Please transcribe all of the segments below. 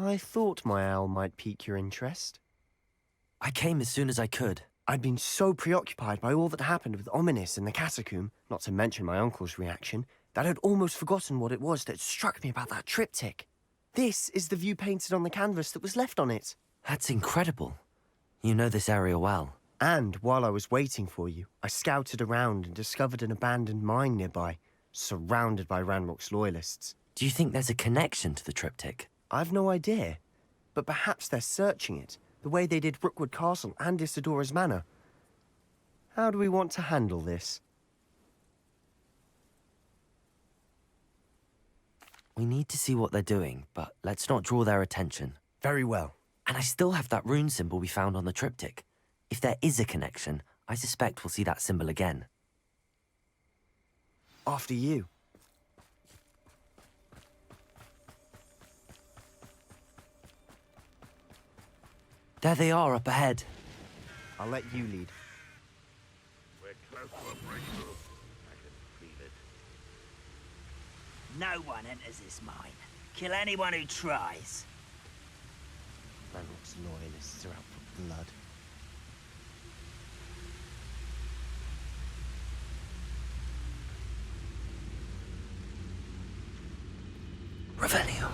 I thought my owl might pique your interest. I came as soon as I could. I'd been so preoccupied by all that happened with Ominis and the catacomb, not to mention my uncle's reaction, that I'd almost forgotten what it was that struck me about that triptych. This is the view painted on the canvas that was left on it. That's incredible. You know this area well. And while I was waiting for you, I scouted around and discovered an abandoned mine nearby, surrounded by Ranrock's loyalists. Do you think there's a connection to the triptych? I've no idea, but perhaps they're searching it, the way they did Rookwood Castle and Isidora's Manor. How do we want to handle this? We need to see what they're doing, but let's not draw their attention. Very well. And I still have that rune symbol we found on the triptych. If there is a connection, I suspect we'll see that symbol again. After you. There they are up ahead. I'll let you lead. We're close to a breakthrough. I can feel it. No one enters this mine. Kill anyone who tries. Ranrock's loyalists are out for blood. Revelio.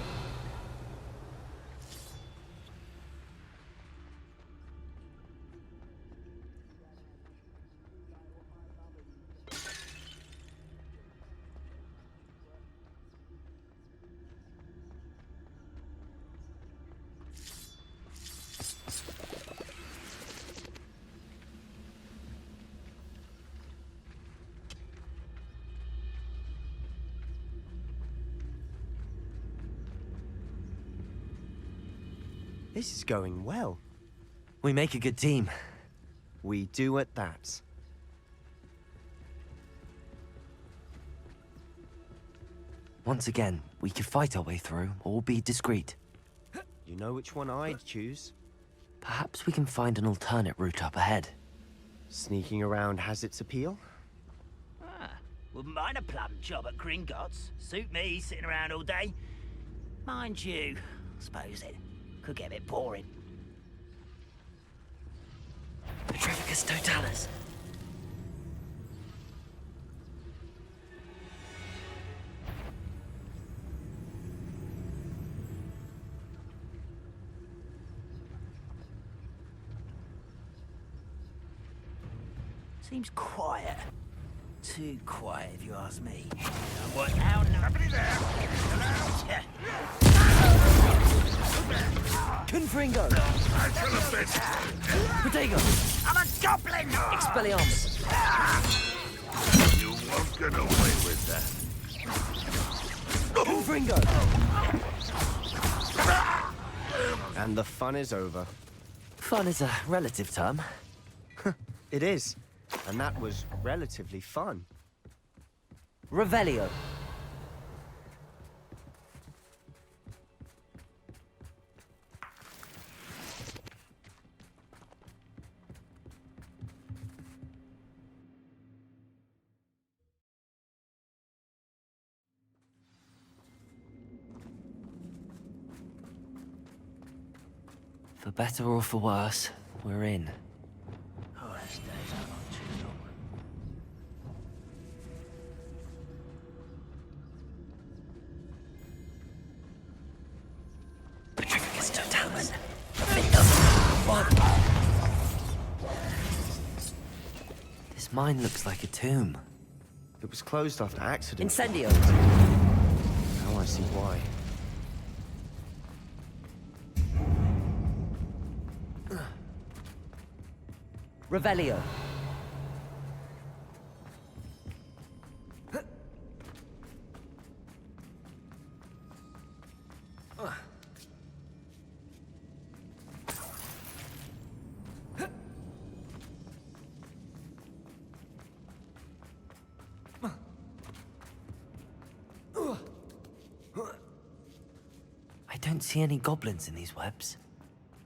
This is going well. We make a good team. We do at that. Once again, we could fight our way through, or be discreet. You know which one I'd choose. Perhaps we can find an alternate route up ahead. Sneaking around has its appeal. Wouldn't mind a plum job at Gringotts. Suit me, sitting around all day. Mind you, I suppose it could get a bit boring. Petrificus totalis. Seems quiet. Too quiet, if you ask me. What now? Somebody there! Hello? Confringo! I shall have been. Protego! I'm a goblin! Expelliarmus! You won't get away with that. Confringo! And the fun is over. Fun is a relative term. It is. And that was relatively fun. Revelio. For better or for worse, we're in. Oh, those days are not too long. Petrificus totalis. This mine looks like a tomb. It was closed after accident. Incendio. Now I see why. Revelio. I don't see any goblins in these webs.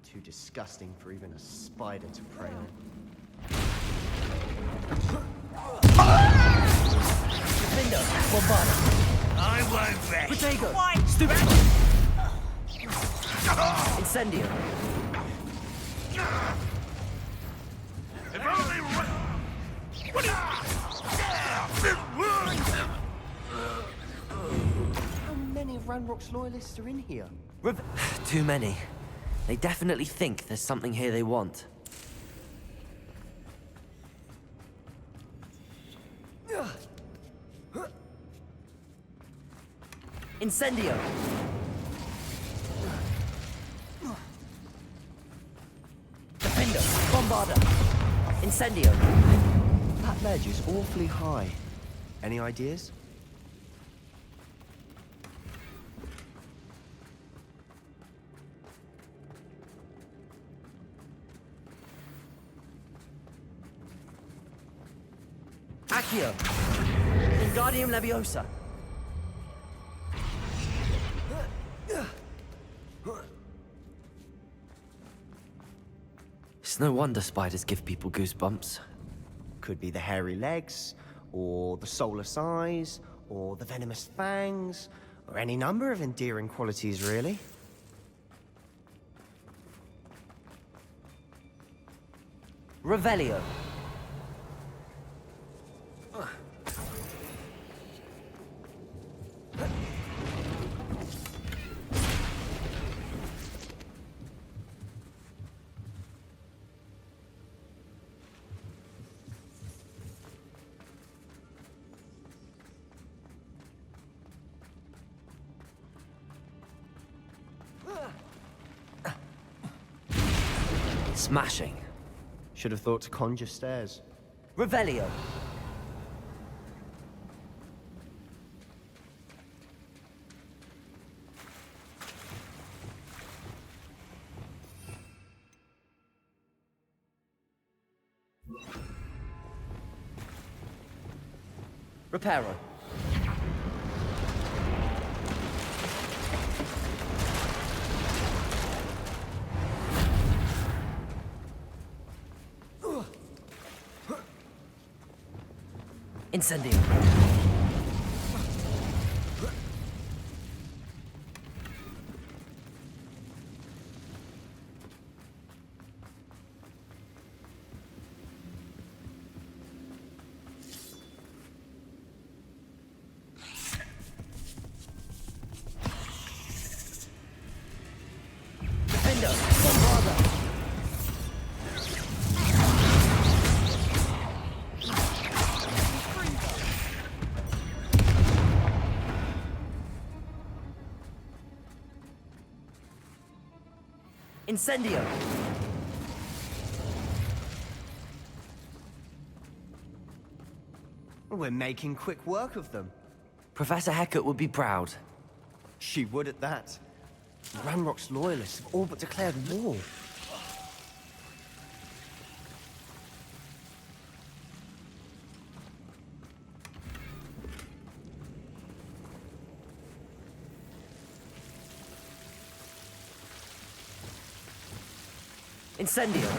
Too disgusting for even a spider to prey on. I won't rest. Protego. Quite Stupid. Incendio. If only what is... How many of Ranrock's loyalists are in here? Too many. They definitely think there's something here they want. Incendio! Defender! Bombarder! Incendio! That ledge is awfully high. Any ideas? Accio! Wingardium Leviosa! It's no wonder spiders give people goosebumps. Could be the hairy legs, or the soulless eyes, or the venomous fangs, or any number of endearing qualities, really. Revelio. Smashing. Should have thought to conjure stairs. Revelio. Reparo. Incendio. Defender. Bombarder. Incendio! We're making quick work of them. Professor Hecat would be proud. She would at that. Ranrock's loyalists have all but declared war. Incendio!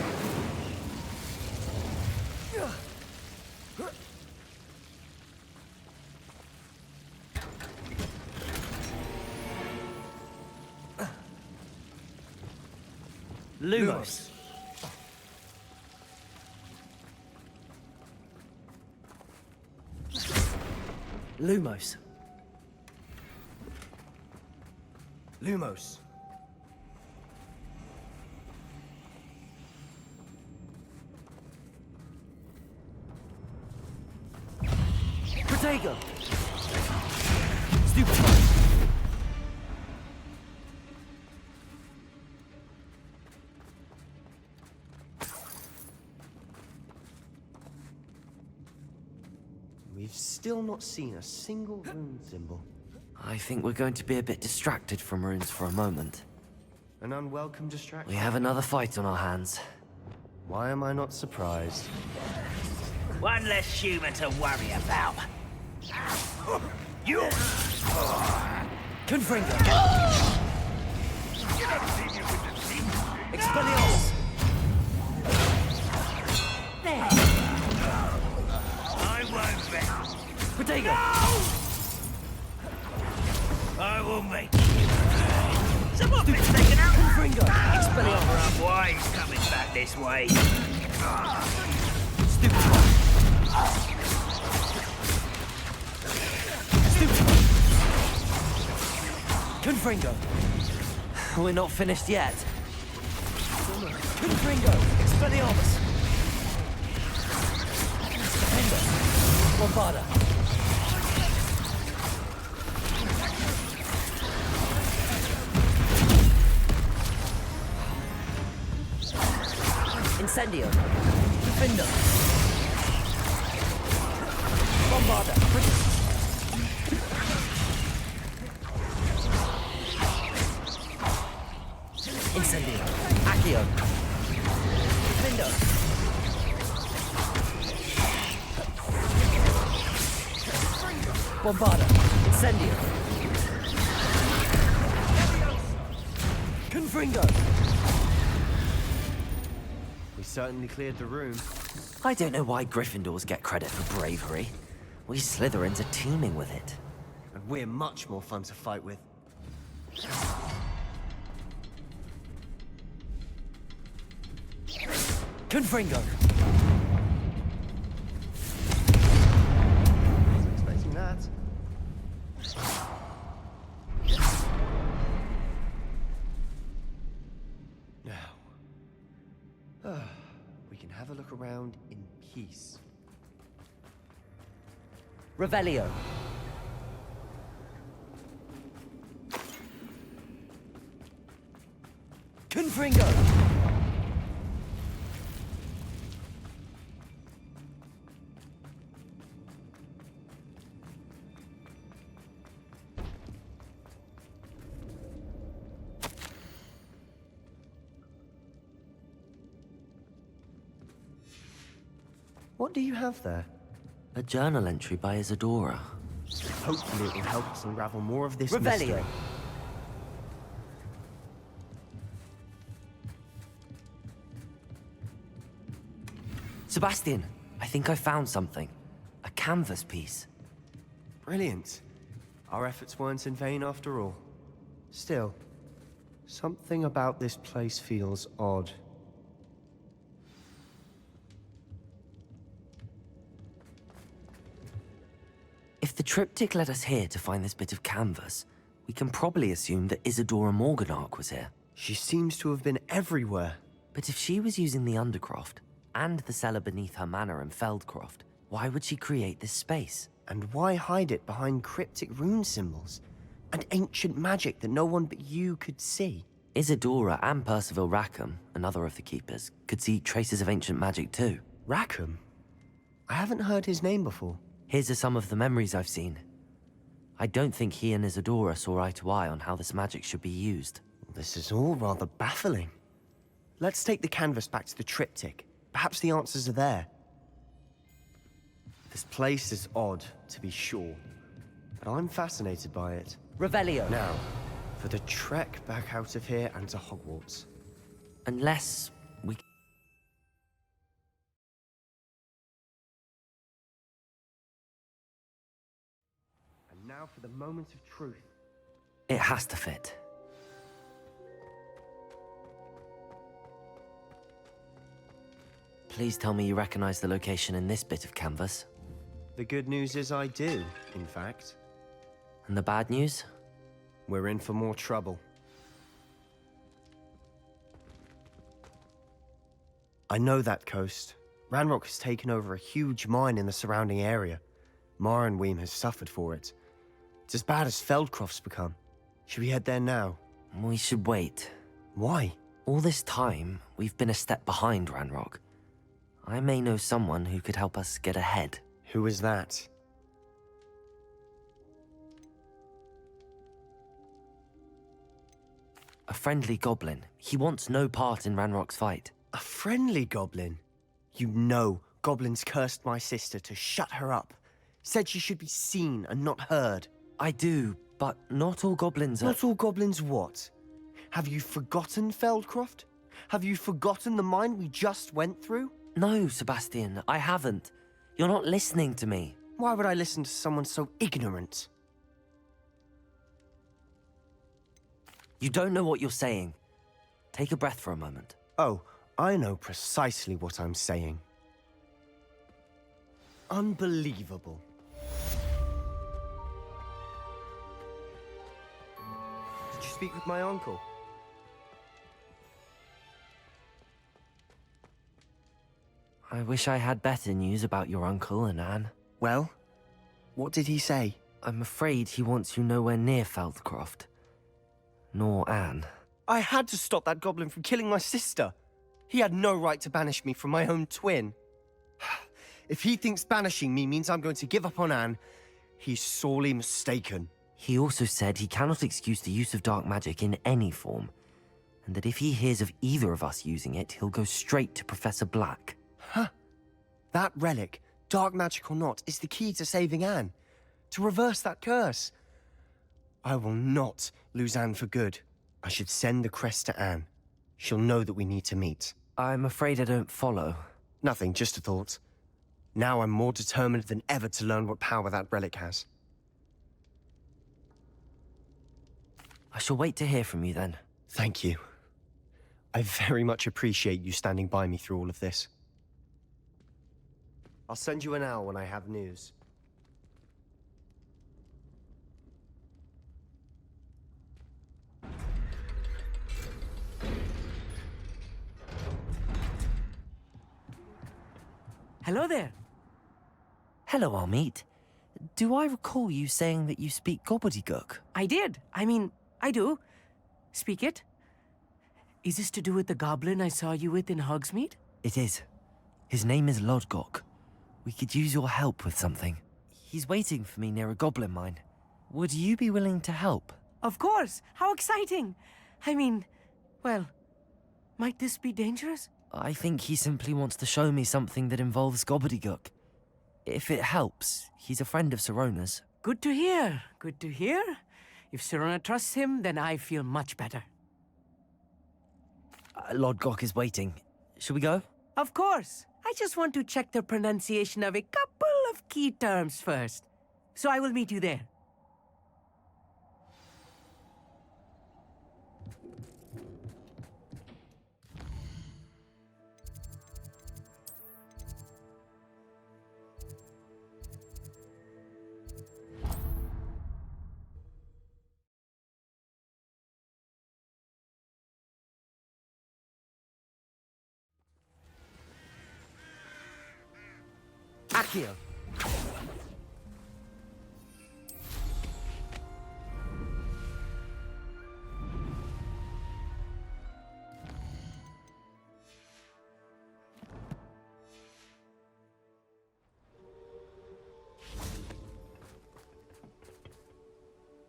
Lumos! Lumos! Lumos. Protego! Stupefy! We've still not seen a single rune symbol. I think we're going to be a bit distracted from runes for a moment. An unwelcome distraction. We have another fight on our hands. Why am I not surprised? One less human to worry about. You! Confringo! Expelliarmus! There! I won't bet. Protego! I will make you. Someone's been taken out Right this way. Stupid one. Stupid one. Confringo. We're not finished yet. Confringo. Expelliarmus. Defender. Bombarda. Incendio. Defender. Bombarda. Incendio. Accio. Defender. Bombarda. Incendio. Confringo. We certainly cleared the room. I don't know why Gryffindors get credit for bravery. We Slytherins are teeming with it. And we're much more fun to fight with. Confringo. Wasn't expecting that. Now, we can have a look around in peace. Revelio. Confringo. What do you have there? A journal entry by Isadora. Hopefully it will help us unravel more of this Revelio. mystery. Sebastian, I think I found something. A canvas piece. Brilliant. Our efforts weren't in vain after all. Still, something about this place feels odd. If the triptych led us here to find this bit of canvas, we can probably assume that Isadora Morganach was here. She seems to have been everywhere. But if she was using the Undercroft, and the cellar beneath her manor in Feldcroft, why would she create this space? And why hide it behind cryptic rune symbols? And ancient magic that no one but you could see? Isadora and Percival Rackham, another of the Keepers, could see traces of ancient magic too. Rackham? I haven't heard his name before. Here's are some of the memories I've seen. I don't think he and Isadora saw eye to eye on how this magic should be used. This is all rather baffling. Let's take the canvas back to the triptych. Perhaps the answers are there. This place is odd, to be sure, but I'm fascinated by it. Revelio. Now, for the trek back out of here and to Hogwarts. Unless we... And now for the moment of truth. It has to fit. Please tell me you recognize the location in this bit of canvas. The good news is I do, in fact. And the bad news? We're in for more trouble. I know that coast. Ranrock has taken over a huge mine in the surrounding area. Marrenweem has suffered for it. It's as bad as Feldcroft's become. Should we head there now? We should wait. Why? All this time, we've been a step behind Ranrock. I may know someone who could help us get ahead. Who is that? A friendly goblin. He wants no part in Ranrock's fight. A friendly goblin? You know goblins cursed my sister to shut her up. Said she should be seen and not heard. I do, but not all goblins are... Not all goblins what? Have you forgotten Feldcroft? Have you forgotten the mine we just went through? No, Sebastian, I haven't. You're not listening to me. Why would I listen to someone so ignorant? You don't know what you're saying. Take a breath for a moment. Oh, I know precisely what I'm saying. Unbelievable. Did you speak with my uncle? I wish I had better news about your uncle and Anne. Well, what did he say? I'm afraid he wants you nowhere near Feldcroft. Nor Anne. I had to stop that goblin from killing my sister. He had no right to banish me from my own twin. If he thinks banishing me means I'm going to give up on Anne, he's sorely mistaken. He also said he cannot excuse the use of dark magic in any form, and that if he hears of either of us using it, he'll go straight to Professor Black. Huh. That relic, dark magic or not, is the key to saving Anne. To reverse that curse. I will not lose Anne for good. I should send the crest to Anne. She'll know that we need to meet. I'm afraid I don't follow. Nothing, just a thought. Now I'm more determined than ever to learn what power that relic has. I shall wait to hear from you then. Thank you. I very much appreciate you standing by me through all of this. I'll send you an owl when I have news. Hello there. Hello, Armeet. Do I recall you saying that you speak gobbledygook? I did. I do. Speak it. Is this to do with the goblin I saw you with in Hogsmeade? It is. His name is Lodgok. We could use your help with something. He's waiting for me near a goblin mine. Would you be willing to help? Of course. How exciting. Well, might this be dangerous? I think he simply wants to show me something that involves gobbledygook. If it helps, he's a friend of Sirona's. Good to hear. Good to hear. If Sirona trusts him, then I feel much better. Lodgok is waiting. Shall we go? Of course. I just want to check the pronunciation of a couple of key terms first. So I will meet you there. Accio!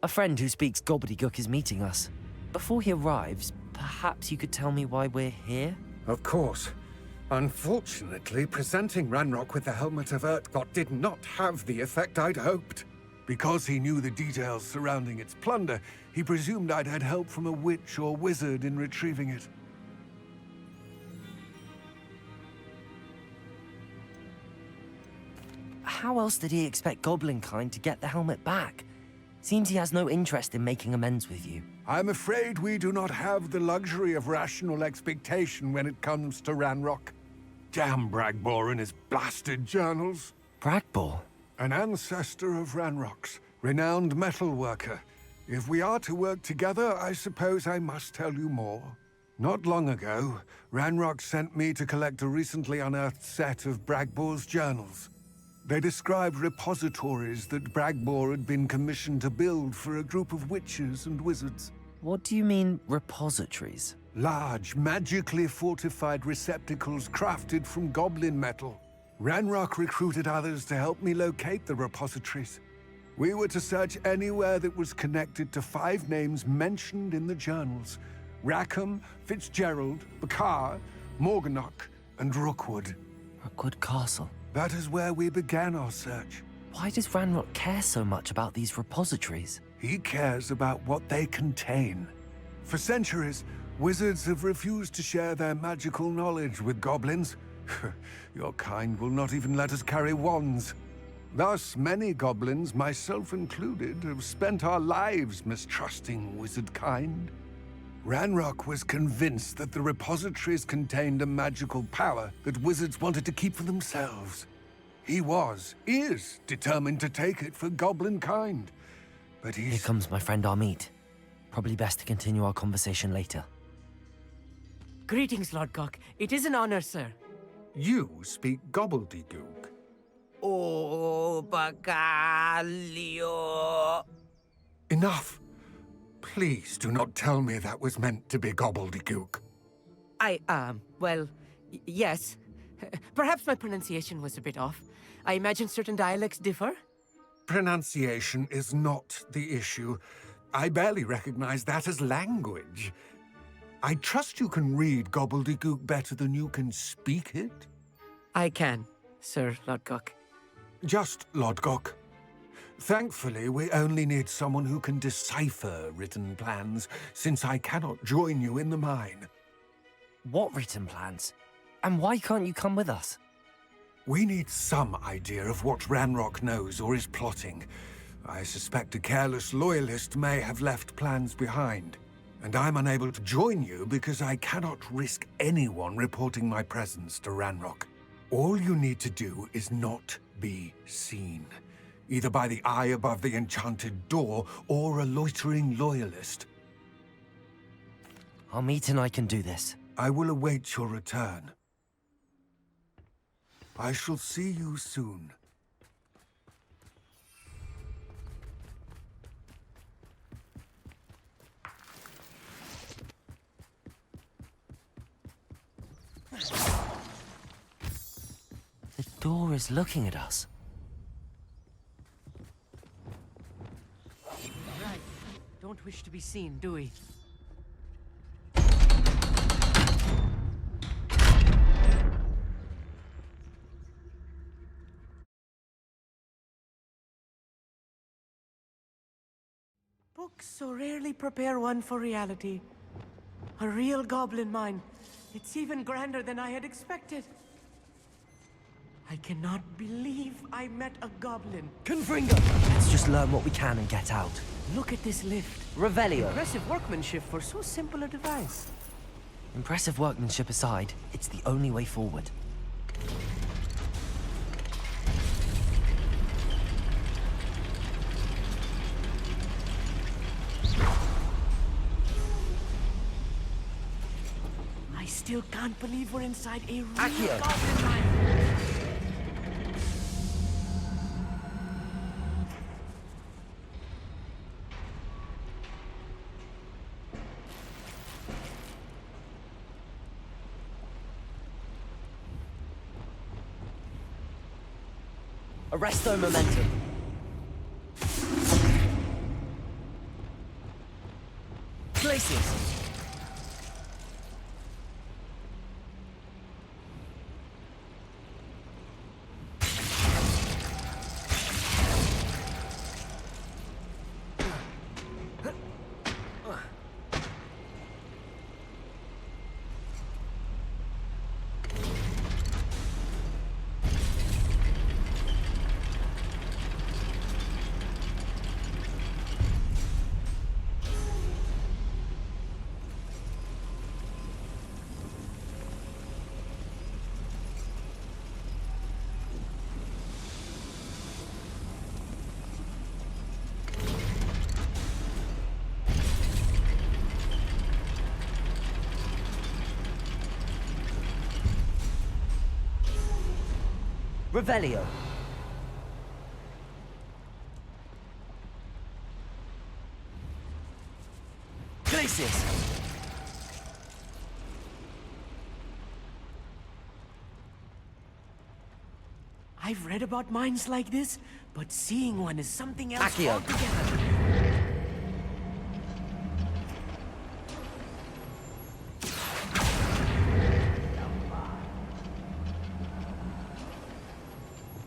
A friend who speaks gobbledygook is meeting us. Before he arrives, perhaps you could tell me why we're here? Of course. Unfortunately, presenting Ranrock with the Helmet of Urtkot did not have the effect I'd hoped. Because he knew the details surrounding its plunder, he presumed I'd had help from a witch or wizard in retrieving it. How else did he expect Goblinkind to get the helmet back? Seems he has no interest in making amends with you. I'm afraid we do not have the luxury of rational expectation when it comes to Ranrock. Damn Bragbor and his blasted journals. Bragbor? An ancestor of Ranrock's, renowned metalworker. If we are to work together, I suppose I must tell you more. Not long ago, Ranrock sent me to collect a recently unearthed set of Bragbor's journals. They described repositories that Bragbor had been commissioned to build for a group of witches and wizards. What do you mean, repositories? Large, magically fortified receptacles crafted from goblin metal. Ranrock recruited others to help me locate the repositories. We were to search anywhere that was connected to 5 names mentioned in the journals: Rackham, Fitzgerald, Bakar, Morganach, and Rookwood. Rookwood Castle. That is where we began our search. Why does Ranrock care so much about these repositories? He cares about what they contain. For centuries, wizards have refused to share their magical knowledge with goblins. Your kind will not even let us carry wands. Thus, many goblins, myself included, have spent our lives mistrusting wizard kind. Ranrock was convinced that the repositories contained a magical power that wizards wanted to keep for themselves. He is determined to take it for goblin kind. But Here he's... comes my friend Amit. Probably best to continue our conversation later. Greetings, Lodgok. It is an honor, sir. You speak gobbledygook. Oh, Bacalio. Enough! Please do not tell me that was meant to be gobbledygook. Well, yes. Perhaps my pronunciation was a bit off. I imagine certain dialects differ? Pronunciation is not the issue. I barely recognize that as language. I trust you can read gobbledygook better than you can speak it? I can, Sir Lodgok. Just Lodgok. Thankfully, we only need someone who can decipher written plans, since I cannot join you in the mine. What written plans? And why can't you come with us? We need some idea of what Ranrock knows or is plotting. I suspect a careless loyalist may have left plans behind. And I'm unable to join you because I cannot risk anyone reporting my presence to Ranrock. All you need to do is not be seen. Either by the eye above the enchanted door, or a loitering loyalist. Amit and I can do this. I will await your return. I shall see you soon. The door is looking at us. Right. Don't wish to be seen, do we? Books so rarely prepare one for reality. A real goblin mine. It's even grander than I had expected. I cannot believe I met a goblin. Confringo! Let's just learn what we can and get out. Look at this lift. Revelio. Impressive workmanship for so simple a device. Impressive workmanship aside, it's the only way forward. I still can't believe we're inside a real Accio. goblin mine. Arresto momentum. Glacius. Revelio. Glacius. I've read about mines like this, but seeing one is something else Accio. altogether.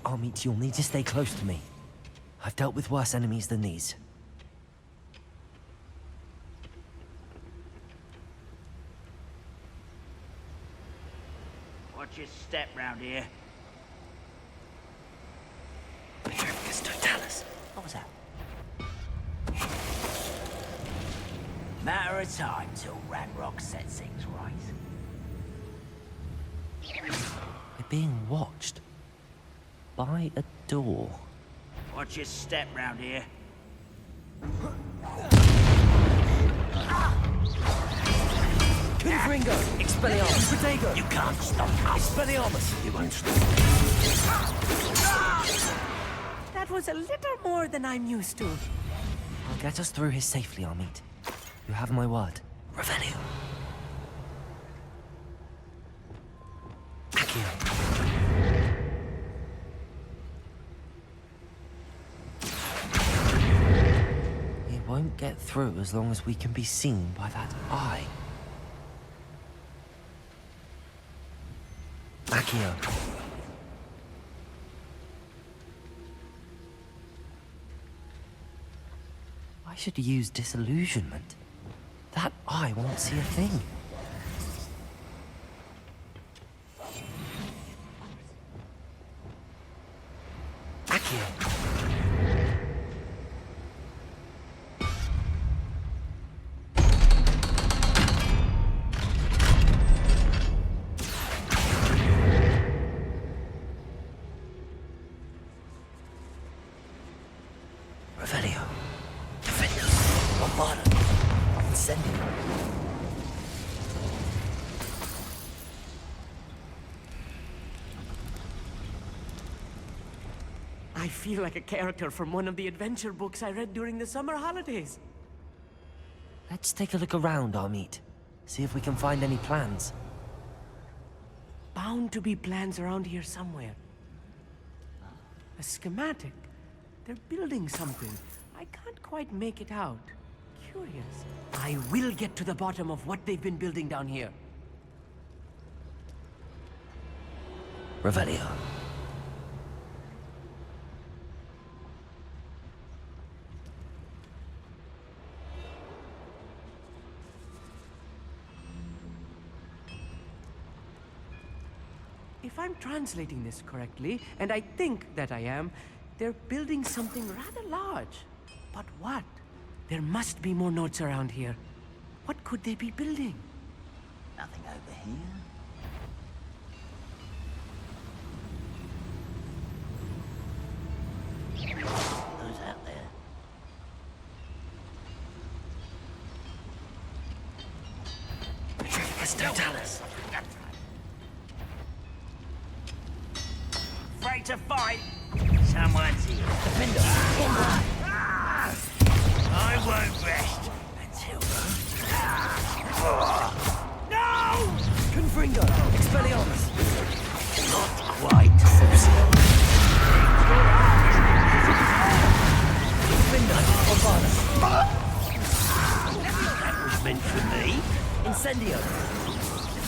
Amit, you'll need to stay close to me. I've dealt with worse enemies than these. Watch your step round here. Petrificus totalis. What was that? Matter of time till Ranrock sets things right. We're being watched. By a door. Watch your step round here. Confringo! Expelliarmus! Protego! You can't stop us. Expelliarmus! You won't stop. That was a little more than I'm used to. I'll get us through here safely, Armit. You have my word. Revelio. Accio. He won't get through as long as we can be seen by that eye. Accio. I should use disillusionment. That eye won't see a thing. Accio. Revelio. Defendo. Bombard. Incendio. I feel like a character from one of the adventure books I read during the summer holidays. Let's take a look around, Armit. See if we can find any plans. Bound to be plans around here somewhere. A schematic. They're building something. I can't quite make it out. Curious. I will get to the bottom of what they've been building down here. Revelio. If I'm translating this correctly, and I think that I am, they're building something rather large. But what? There must be more notes around here. What could they be building? Nothing over here. Who's out there? Centaurs. Afraid to fight? Someone's here. I won't rest until... No! Confringo. Expelliarmus. Not quite. Confringo. Bombard. That was meant for me. Incendio.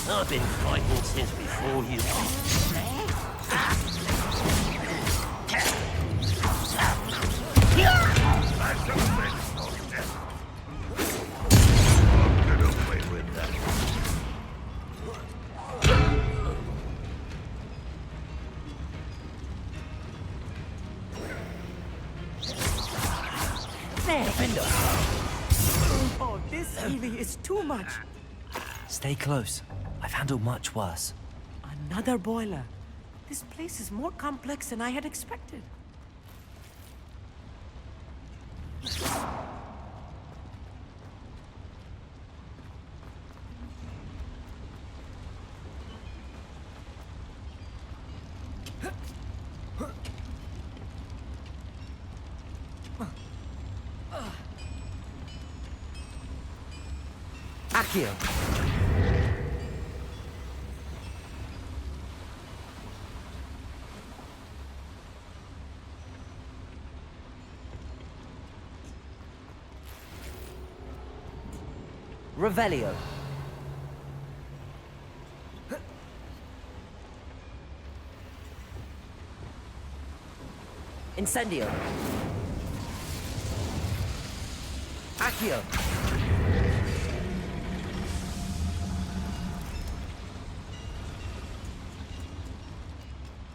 I've been fighting since before you. Oh, this Evie is too much. Stay close. I've handled much worse. Another boiler. This place is more complex than I had expected. Accio. Revelio. Incendio. Accio.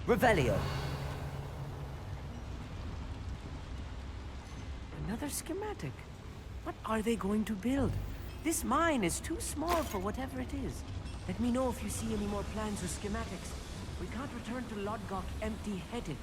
Revelio. Another schematic. What are they going to build? This mine is too small for whatever it is. Let me know if you see any more plans or schematics. We can't return to Lodgok empty-headed.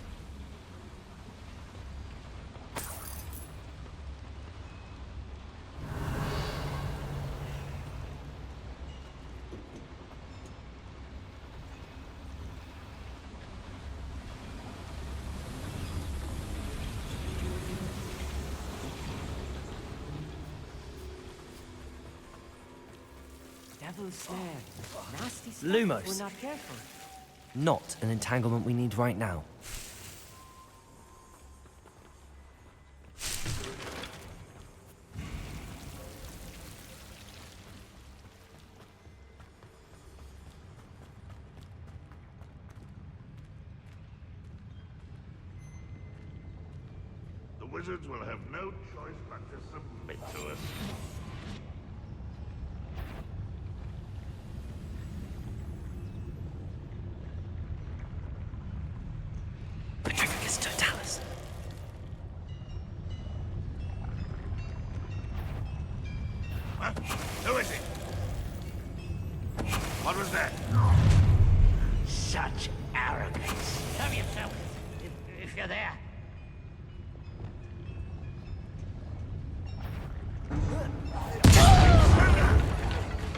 Devil's snare. Nasty stuff if Lumos. we're not careful. Not an entanglement we need right now. The wizards will have no choice but to submit to us. Petrificus totalis. Huh? Who is it? What was that? Such arrogance. Show yourself, if you're there.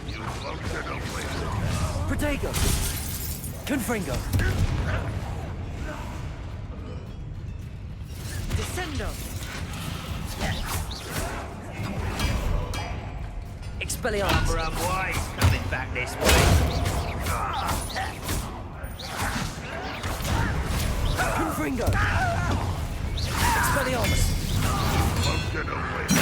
You folks are no place. Protego. Confringo. Descendo! Expelliarmus. I'm wise coming back this way. Confringo. Expelliarmus. Folks are no place.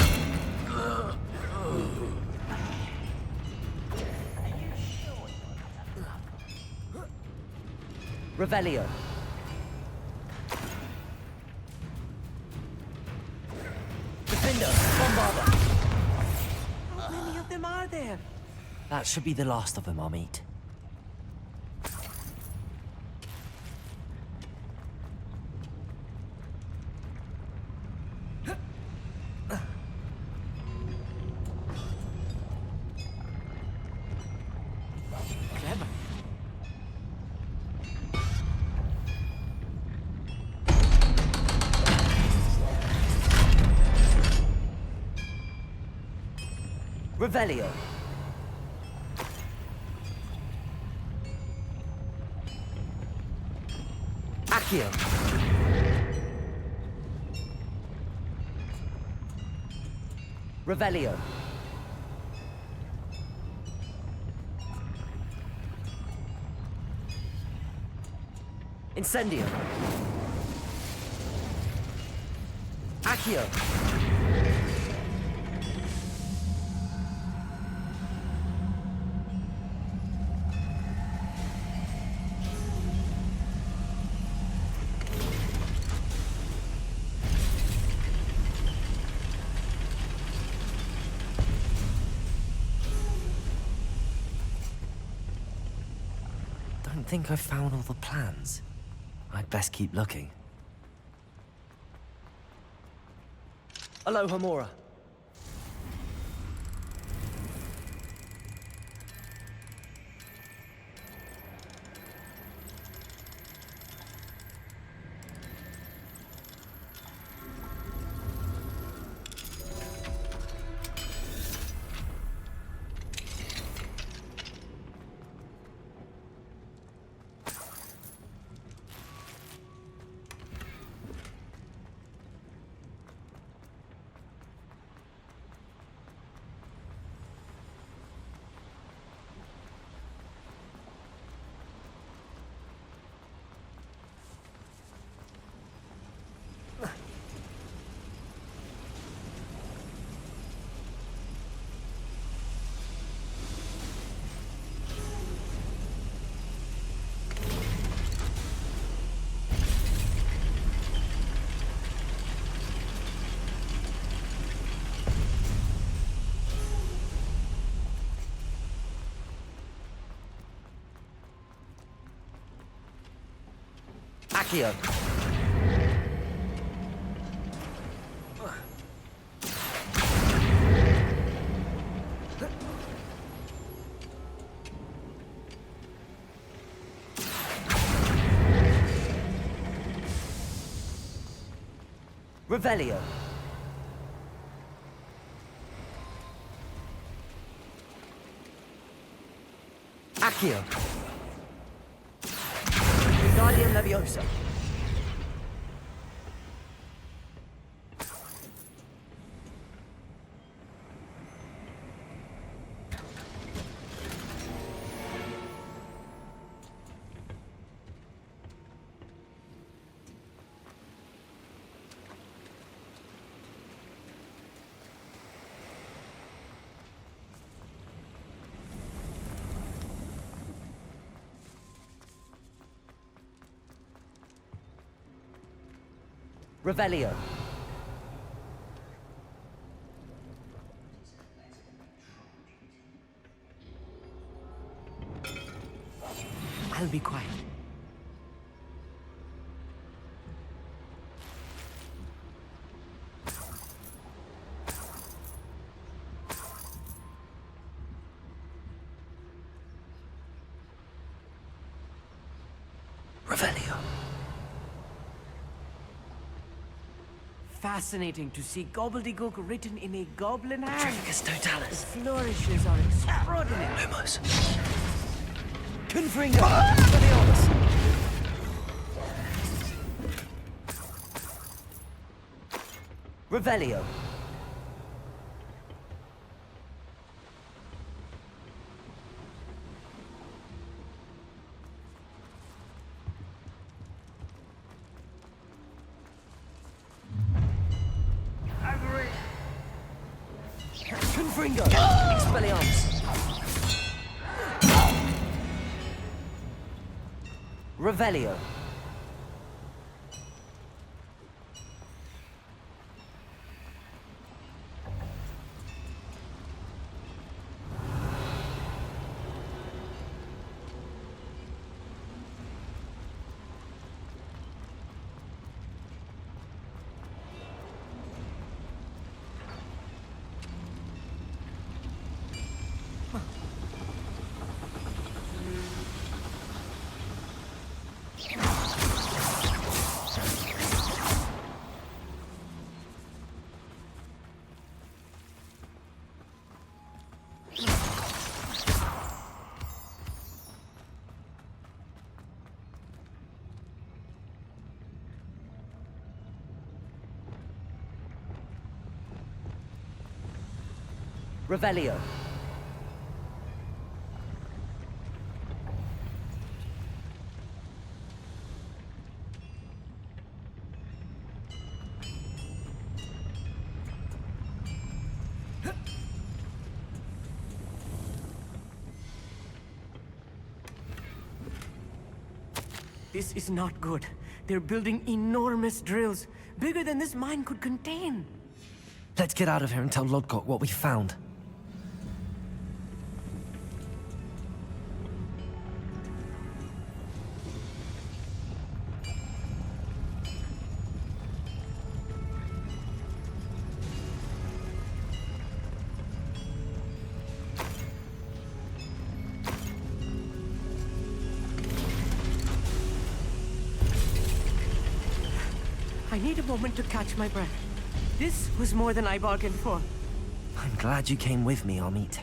Revelio. Defender. Bombarder. How many of them are there? That should be the last of them, Amit. Clever. Revelio. Accio. Revelio. Incendio. Accio. Don't think I've found all the plans. I'd best keep looking. Aloha, Mora. Accio. Revelio. Accio. Wingardium Leviosa. Revelio. I'll be quiet. Revelio. Fascinating to see gobbledygook written in a goblin hand. Tricus Totalis. Flourishes are extraordinary. Lumos. Confringo. Leviosa. Revelio. Confringo. Expelliarmus. Revelio. Revelio. This is not good. They're building enormous drills, bigger than this mine could contain. Let's get out of here and tell Lodgok what we found. I need a moment to catch my breath. This was more than I bargained for. I'm glad you came with me, Amit.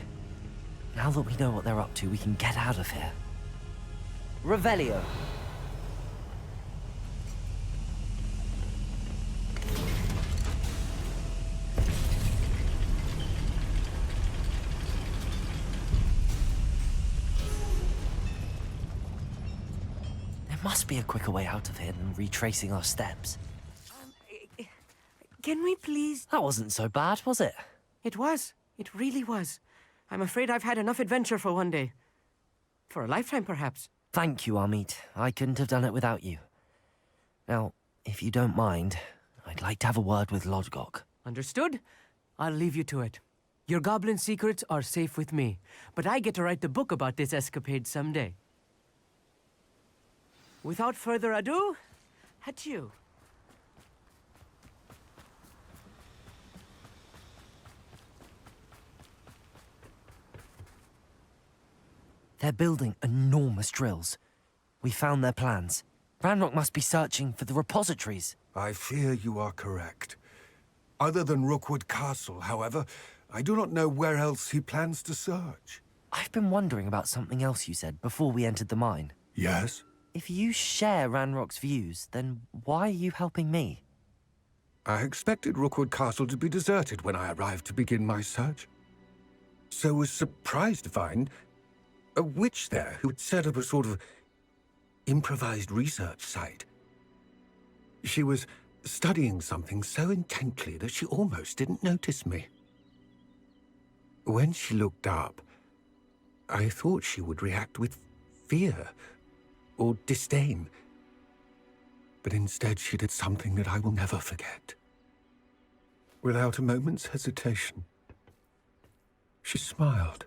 Now that we know what they're up to, we can get out of here. Revelio. There must be a quicker way out of here than retracing our steps. Can we please? That wasn't so bad, was it? It was. It really was. I'm afraid I've had enough adventure for one day. For a lifetime, perhaps. Thank you, Amit. I couldn't have done it without you. Now, if you don't mind, I'd like to have a word with Lodgok. Understood? I'll leave you to it. Your goblin secrets are safe with me, but I get to write the book about this escapade someday. Without further ado, adieu. They're building enormous drills. We found their plans. Ranrock must be searching for the repositories. I fear you are correct. Other than Rookwood Castle, however, I do not know where else he plans to search. I've been wondering about something else you said before we entered the mine. Yes? If you share Ranrock's views, then why are you helping me? I expected Rookwood Castle to be deserted when I arrived to begin my search. So was surprised to find a witch there who had set up a sort of improvised research site. She was studying something so intently that she almost didn't notice me. When she looked up, I thought she would react with fear or disdain. But instead she did something that I will never forget. Without a moment's hesitation, she smiled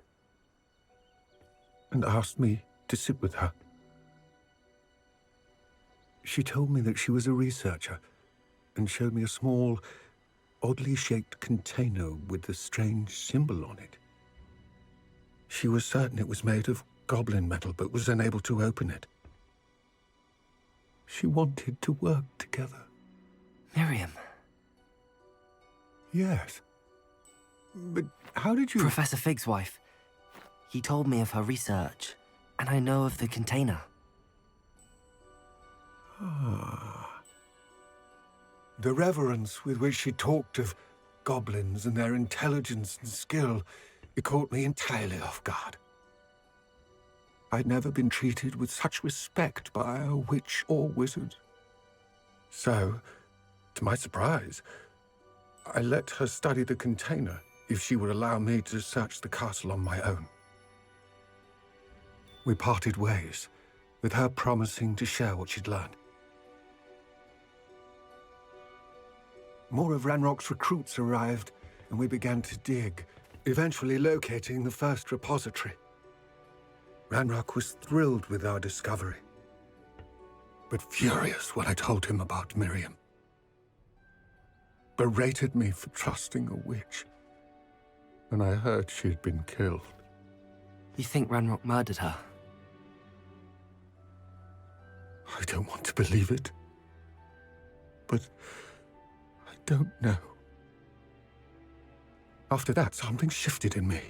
and asked me to sit with her. She told me that she was a researcher and showed me a small, oddly shaped container with a strange symbol on it. She was certain it was made of goblin metal, but was unable to open it. She wanted to work together. Miriam. Yes. But how did you... Professor Fig's wife. He told me of her research, and I know of the container. The reverence with which she talked of goblins and their intelligence and skill, it caught me entirely off guard. I'd never been treated with such respect by a witch or wizard. So, to my surprise, I let her study the container if she would allow me to search the castle on my own. We parted ways, with her promising to share what she'd learned. More of Ranrock's recruits arrived, and we began to dig, eventually locating the first repository. Ranrock was thrilled with our discovery, but furious when I told him about Miriam. Berated me for trusting a witch, and I heard she had been killed. You think Ranrock murdered her? I don't want to believe it, but I don't know. After that, something shifted in me.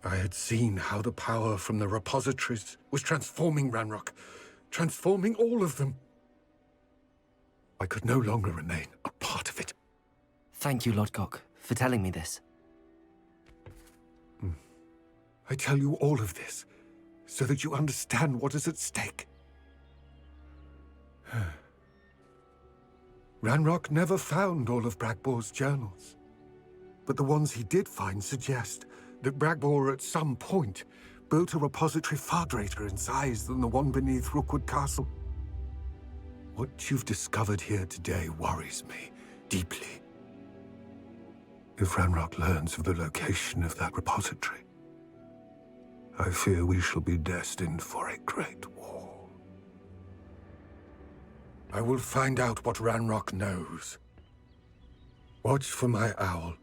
I had seen how the power from the repositories was transforming Ranrock, transforming all of them. I could no longer remain a part of it. Thank you, Lodgok, for telling me this. I tell you all of this so that you understand what is at stake. Ranrock never found all of Bragbor's journals, but the ones he did find suggest that Bragbor at some point built a repository far greater in size than the one beneath Rookwood Castle. What you've discovered here today worries me deeply. If Ranrock learns of the location of that repository, I fear we shall be destined for a great war. I will find out what Ranrock knows. Watch for my owl.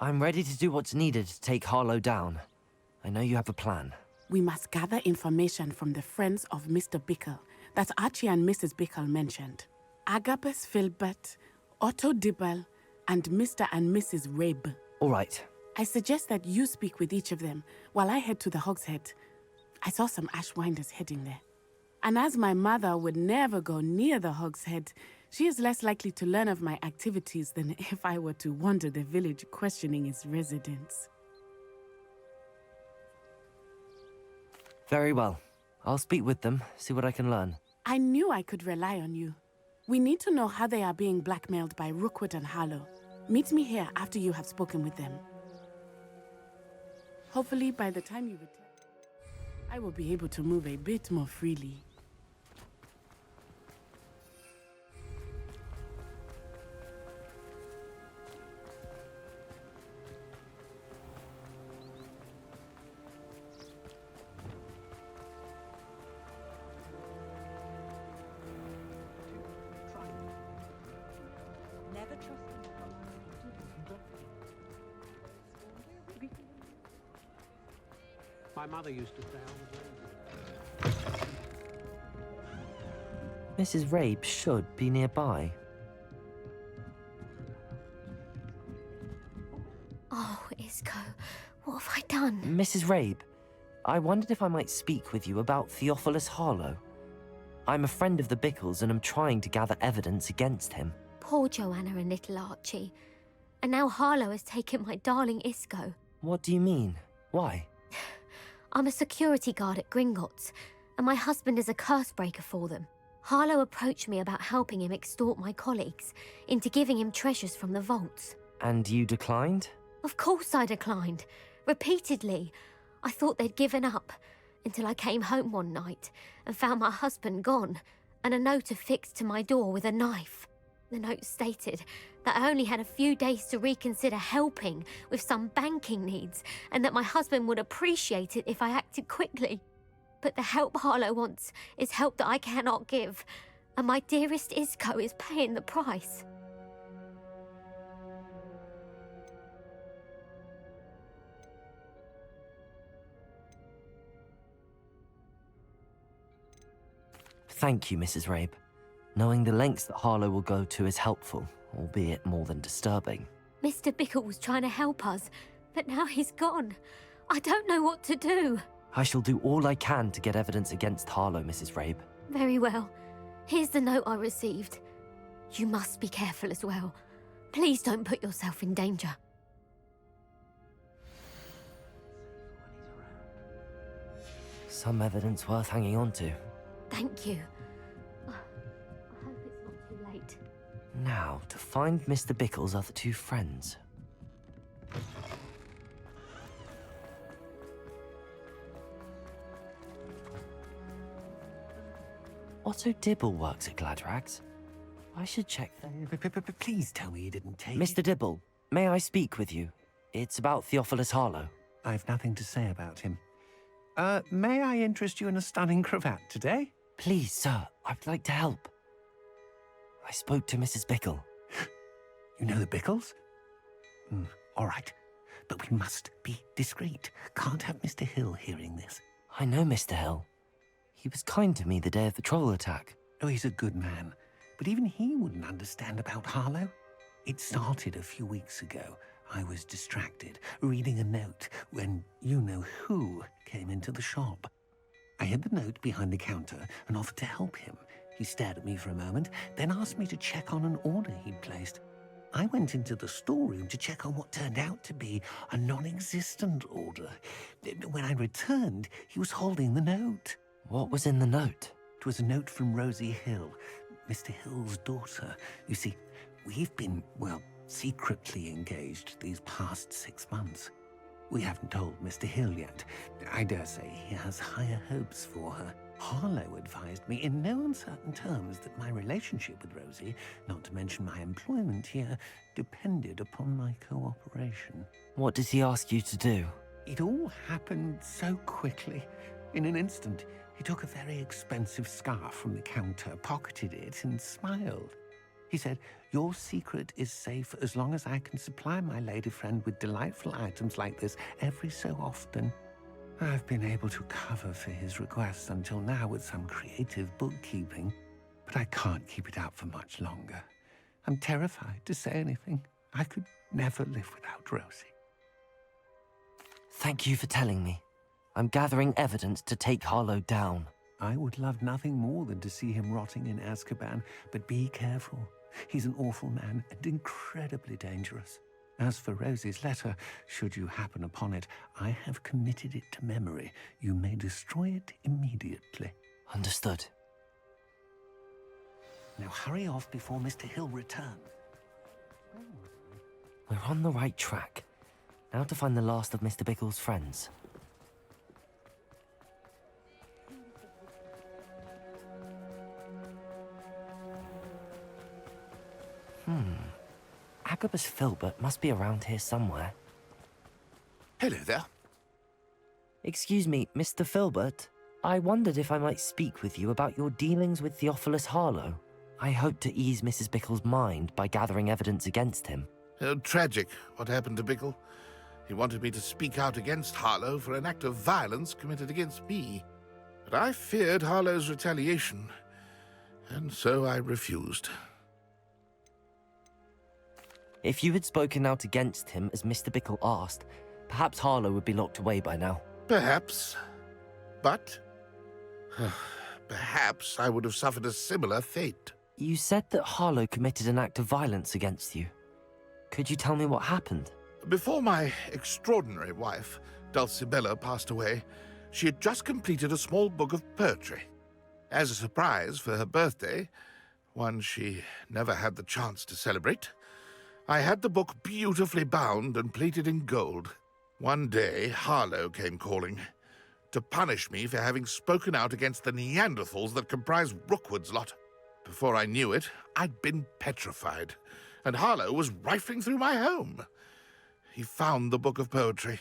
I'm ready to do what's needed to take Harlow down. I know you have a plan. We must gather information from the friends of Mr. Bickle that Archie and Mrs. Bickle mentioned. Agabus Filbert, Otto Dibble, and Mr. and Mrs. Rabe. All right. I suggest that you speak with each of them while I head to the Hogshead. I saw some Ashwinders heading there. And as my mother would never go near the Hogshead, she is less likely to learn of my activities than if I were to wander the village questioning its residents. Very well. I'll speak with them, see what I can learn. I knew I could rely on you. We need to know how they are being blackmailed by Rookwood and Harlow. Meet me here after you have spoken with them. Hopefully, by the time you return, I will be able to move a bit more freely. My mother used to say I was lazy. Mrs. Rabe should be nearby. Oh, Isco, what have I done? Mrs. Rabe, I wondered if I might speak with you about Theophilus Harlow. I'm a friend of the Bickles and am trying to gather evidence against him. Poor Joanna and little Archie. And now Harlow has taken my darling Isco. What do you mean? Why? I'm a security guard at Gringotts, and my husband is a curse breaker for them. Harlow approached me about helping him extort my colleagues into giving him treasures from the vaults. And you declined? Of course I declined. Repeatedly. I thought they'd given up, until I came home one night and found my husband gone, and a note affixed to my door with a knife. The note stated that I only had a few days to reconsider helping with some banking needs, and that my husband would appreciate it if I acted quickly. But the help Harlow wants is help that I cannot give, and my dearest Isco is paying the price. Thank you, Mrs. Rabe. Knowing the lengths that Harlow will go to is helpful, albeit more than disturbing. Mr. Bickle was trying to help us, but now he's gone. I don't know what to do. I shall do all I can to get evidence against Harlow, Mrs. Rabe. Very well. Here's the note I received. You must be careful as well. Please don't put yourself in danger. Some evidence worth hanging on to. Thank you. I hope it's not too late. Now, to find Mr. Bickle's other two friends. Otto Dibble works at Gladrags. I should check that. Please tell me you didn't take Mr. it. Dibble, may I speak with you? It's about Theophilus Harlow. I've nothing to say about him. May I interest you in a stunning cravat today? Please, sir, I'd like to help. I spoke to Mrs. Bickle. You know the Bickles? All right. But we must be discreet. Can't have Mr. Hill hearing this. I know Mr. Hill. He was kind to me the day of the troll attack. Oh, he's a good man. But even he wouldn't understand about Harlow. It started a few weeks ago. I was distracted, reading a note, when you-know-who came into the shop. I hid the note behind the counter and offered to help him. He stared at me for a moment, then asked me to check on an order he'd placed. I went into the storeroom to check on what turned out to be a non-existent order. When I returned, he was holding the note. What was in the note? It was a note from Rosie Hill, Mr. Hill's daughter. You see, we've been, secretly engaged these past 6 months. We haven't told Mr. Hill yet. I dare say he has higher hopes for her. Harlow advised me in no uncertain terms that my relationship with Rosie, not to mention my employment here, depended upon my cooperation. What does he ask you to do? It all happened so quickly. In an instant, he took a very expensive scarf from the counter, pocketed it, and smiled. He said, "Your secret is safe as long as I can supply my lady friend with delightful items like this every so often." I've been able to cover for his requests until now with some creative bookkeeping, but I can't keep it out for much longer. I'm terrified to say anything. I could never live without Rosie. Thank you for telling me. I'm gathering evidence to take Harlow down. I would love nothing more than to see him rotting in Azkaban, but be careful. He's an awful man and incredibly dangerous. As for Rosie's letter, should you happen upon it, I have committed it to memory. You may destroy it immediately. Understood. Now hurry off before Mr. Hill returns. We're on the right track. Now to find the last of Mr. Bickle's friends. Agabus Filbert must be around here somewhere. Hello there. Excuse me, Mr. Filbert. I wondered if I might speak with you about your dealings with Theophilus Harlow. I hope to ease Mrs. Bickle's mind by gathering evidence against him. Tragic, what happened to Bickle. He wanted me to speak out against Harlow for an act of violence committed against me. But I feared Harlow's retaliation, and so I refused. If you had spoken out against him as Mr. Bickle asked, perhaps Harlow would be locked away by now. Perhaps. But perhaps I would have suffered a similar fate. You said that Harlow committed an act of violence against you. Could you tell me what happened? Before my extraordinary wife, Dulcibella, passed away, she had just completed a small book of poetry. As a surprise for her birthday, one she never had the chance to celebrate, I had the book beautifully bound and plated in gold. One day, Harlow came calling to punish me for having spoken out against the Neanderthals that comprise Rookwood's lot. Before I knew it, I'd been petrified, and Harlow was rifling through my home. He found the book of poetry,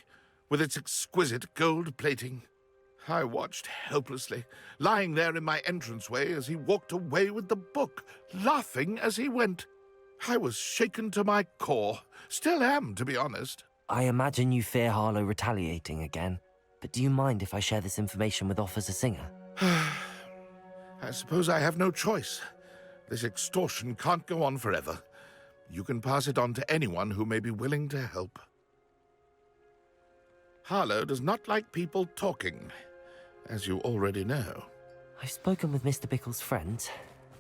with its exquisite gold plating. I watched helplessly, lying there in my entranceway as he walked away with the book, laughing as he went. I was shaken to my core. Still am, to be honest. I imagine you fear Harlow retaliating again, but do you mind if I share this information with Officer Singer? I suppose I have no choice. This extortion can't go on forever. You can pass it on to anyone who may be willing to help. Harlow does not like people talking, as you already know. I've spoken with Mr. Bickle's friends.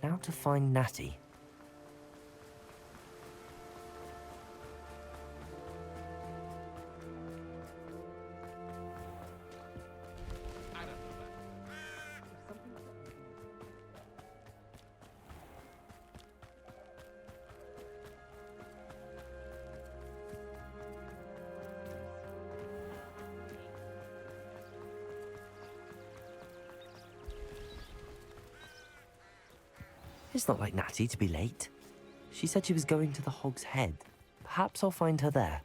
Now to find Natty. It's not like Natty to be late. She said she was going to the Hog's Head. Perhaps I'll find her there.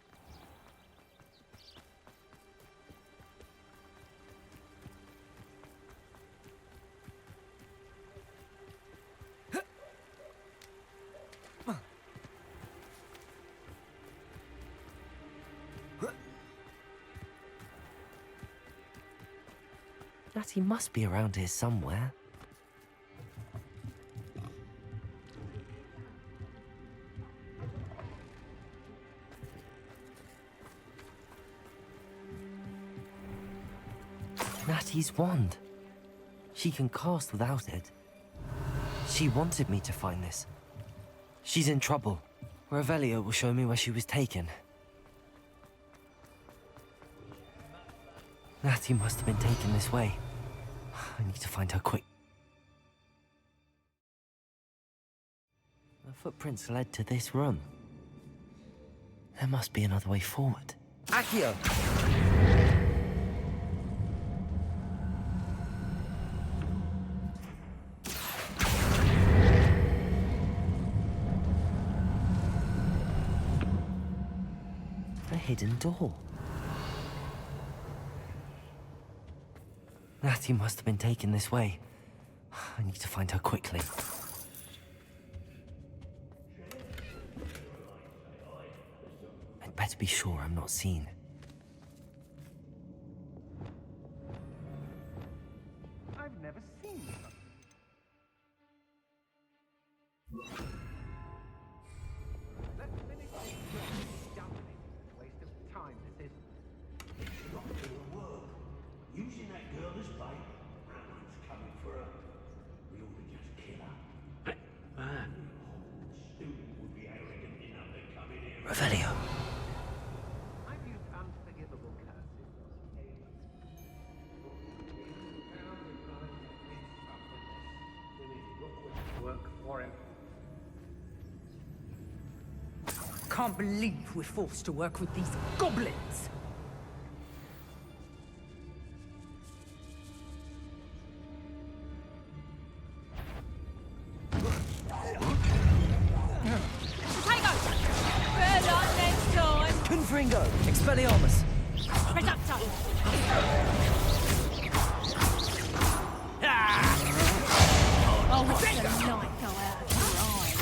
Natty must be around here somewhere. Natty's wand. She can cast without it. She wanted me to find this. She's in trouble. Revelio will show me where she was taken. Natty must have been taken this way. I need to find her quick. The footprints led to this room. There must be another way forward. Accio! A hidden door. Natty must have been taken this way. I need to find her quickly. I'd better be sure I'm not seen. I've never seen such. Let's finish this job. Waste of time, this is. Not to the work. Using that girl as bait. Everyone's coming for her. We ought to just kill her. Man. Stupid would be arrogant enough to come in here. Revelio. I've used unforgivable curses. Work for him. Can't believe we're forced to work with these goblins. Confringo! Expelliarmus! Reducto! Oh, what the light go out of your eyes.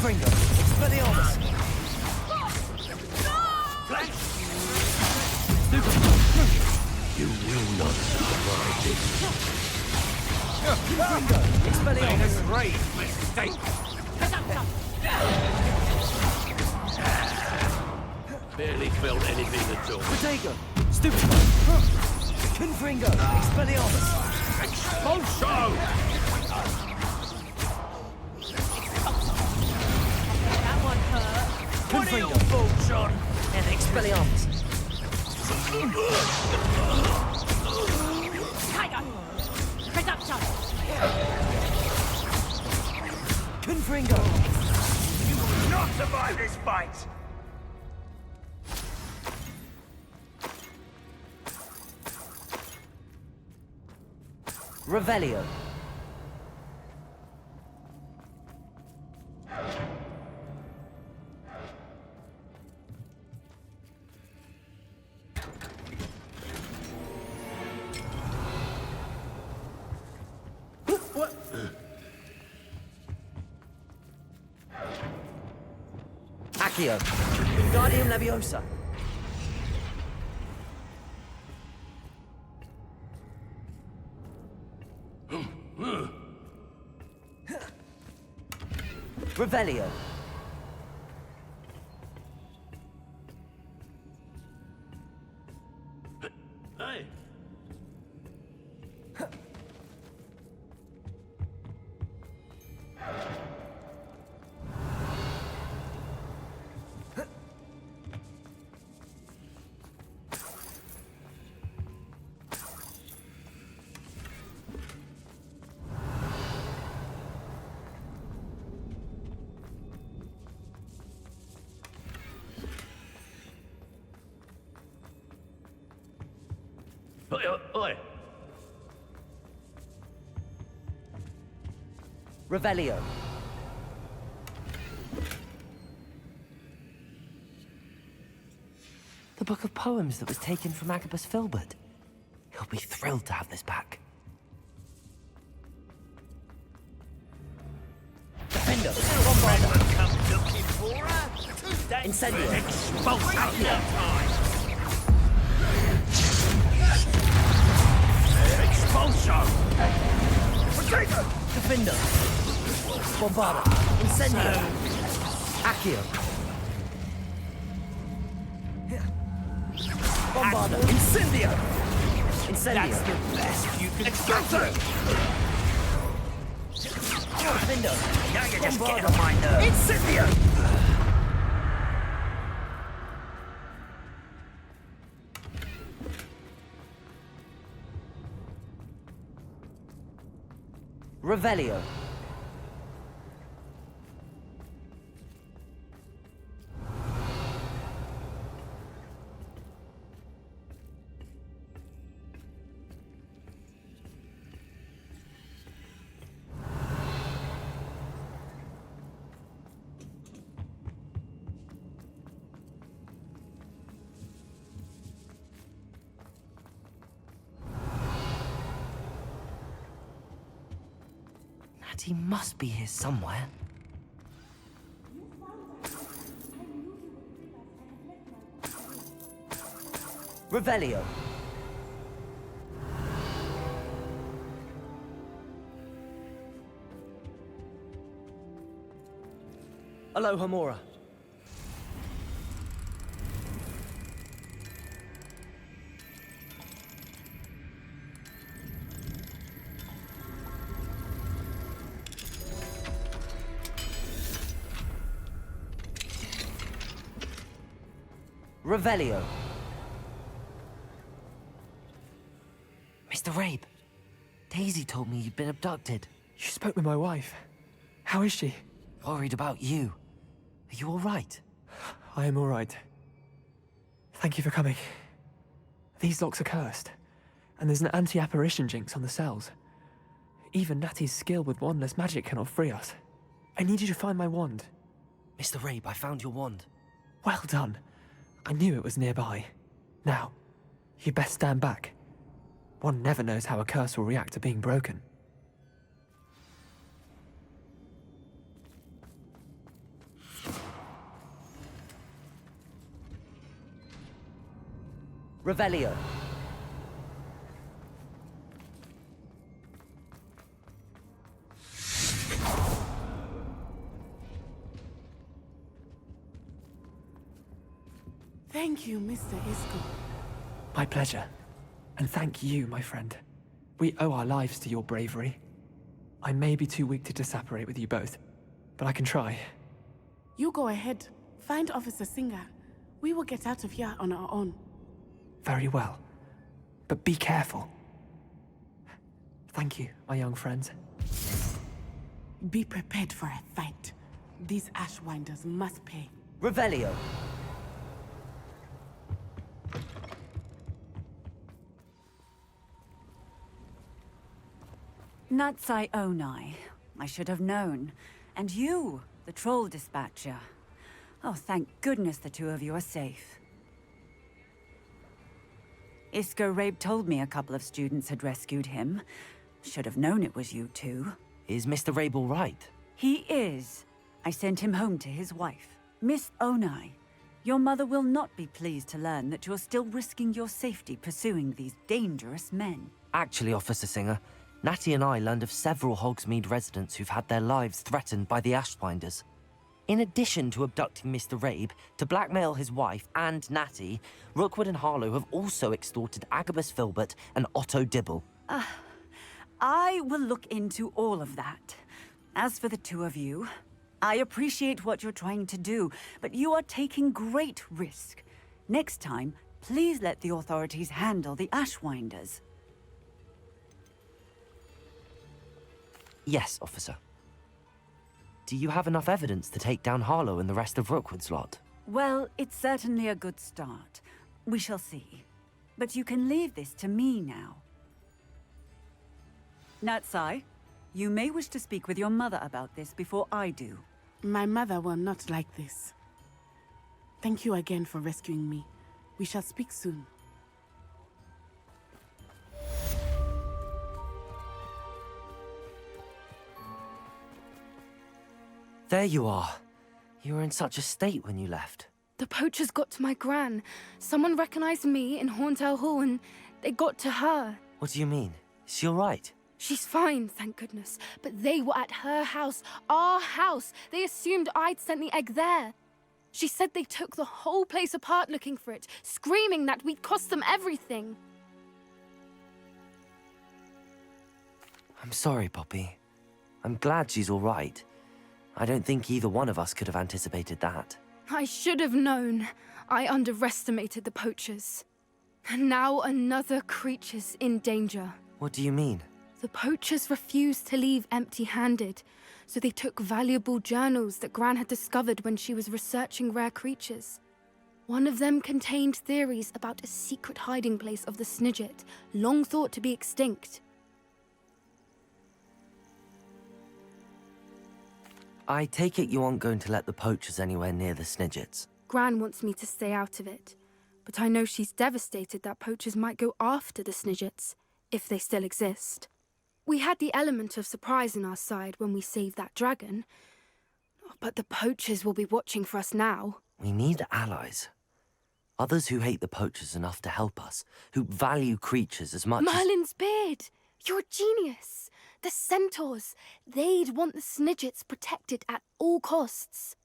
Confringo! Expelliarmus! You will not survive this. Confringo! Expelliarmus! Great mistake. Barely felt anything at all. Protego! Stupid! Confringo! Expelliarmus! Expulso! That one hurt. What are your Confringo! thoughts on? And Expelliarmus! Tiger! Reduction! Confringo! You will not survive this fight! Revelio! Accio! Wingardium Leviosa! Revelio! Hey. Oi. Revelio! The book of poems that was taken from Agabus Filbert. He'll be thrilled to have this back. Defendo! Bombarda! Come looking for her? Incendio! Expulsion! Expulso! Potato! Defendo! Bombarda! Incendio! Accio! Bombarda! Incendio! Incendio! That's the best you can Expulso! Defendo! Now you're just getting on my nerves. Incendio! Revelio. He must be here somewhere. Revelio. Aloha Mora. Revelio. Mr. Rabe, Daisy told me you'd been abducted. You spoke with my wife. How is she? Worried about you. Are you all right? I am all right. Thank you for coming. These locks are cursed, and there's an anti-apparition jinx on the cells. Even Natty's skill with wandless magic cannot free us. I need you to find my wand. Mr. Rabe, I found your wand. Well done. I knew it was nearby. Now, you best stand back. One never knows how a curse will react to being broken. Revelio. Thank you, Mr. Isco. My pleasure. And thank you, my friend. We owe our lives to your bravery. I may be too weak to disapparate with you both, but I can try. You go ahead. Find Officer Singer. We will get out of here on our own. Very well. But be careful. Thank you, my young friends. Be prepared for a fight. These Ashwinders must pay. Revelio. Natsai Onai. I should have known. And you, the troll dispatcher. Oh, thank goodness the two of you are safe. Isco Rabe told me a couple of students had rescued him. Should have known it was you two. Is Mr. Rabe all right? He is. I sent him home to his wife. Miss Onai, your mother will not be pleased to learn that you're still risking your safety pursuing these dangerous men. Actually, Officer Singer, Natty and I learned of several Hogsmeade residents who've had their lives threatened by the Ashwinders. In addition to abducting Mr. Rabe to blackmail his wife and Natty, Rookwood and Harlow have also extorted Agabus Filbert and Otto Dibble. I will look into all of that. As for the two of you, I appreciate what you're trying to do, but you are taking great risk. Next time, please let the authorities handle the Ashwinders. Yes, officer. Do you have enough evidence to take down Harlow and the rest of Rookwood's lot? Well, it's certainly a good start. We shall see. But you can leave this to me now. Natsai, you may wish to speak with your mother about this before I do. My mother will not like this. Thank you again for rescuing me. We shall speak soon. There you are. You were in such a state when you left. The poachers got to my gran. Someone recognized me in Horntail Hall and they got to her. What do you mean? Is she all right? She's fine, thank goodness. But they were at her house, our house. They assumed I'd sent the egg there. She said they took the whole place apart looking for it, screaming that we'd cost them everything. I'm sorry, Poppy. I'm glad she's all right. I don't think either one of us could have anticipated that. I should have known. I underestimated the poachers. And now another creature's in danger. What do you mean? The poachers refused to leave empty-handed, so they took valuable journals that Gran had discovered when she was researching rare creatures. One of them contained theories about a secret hiding place of the Snidget, long thought to be extinct. I take it you aren't going to let the poachers anywhere near the Snidgets. Gran wants me to stay out of it, but I know she's devastated that poachers might go after the Snidgets, if they still exist. We had the element of surprise on our side when we saved that dragon, but the poachers will be watching for us now. We need allies. Others who hate the poachers enough to help us, who value creatures as much Merlin's beard! You're a genius! The Centaurs! They'd want the Snidgets protected at all costs.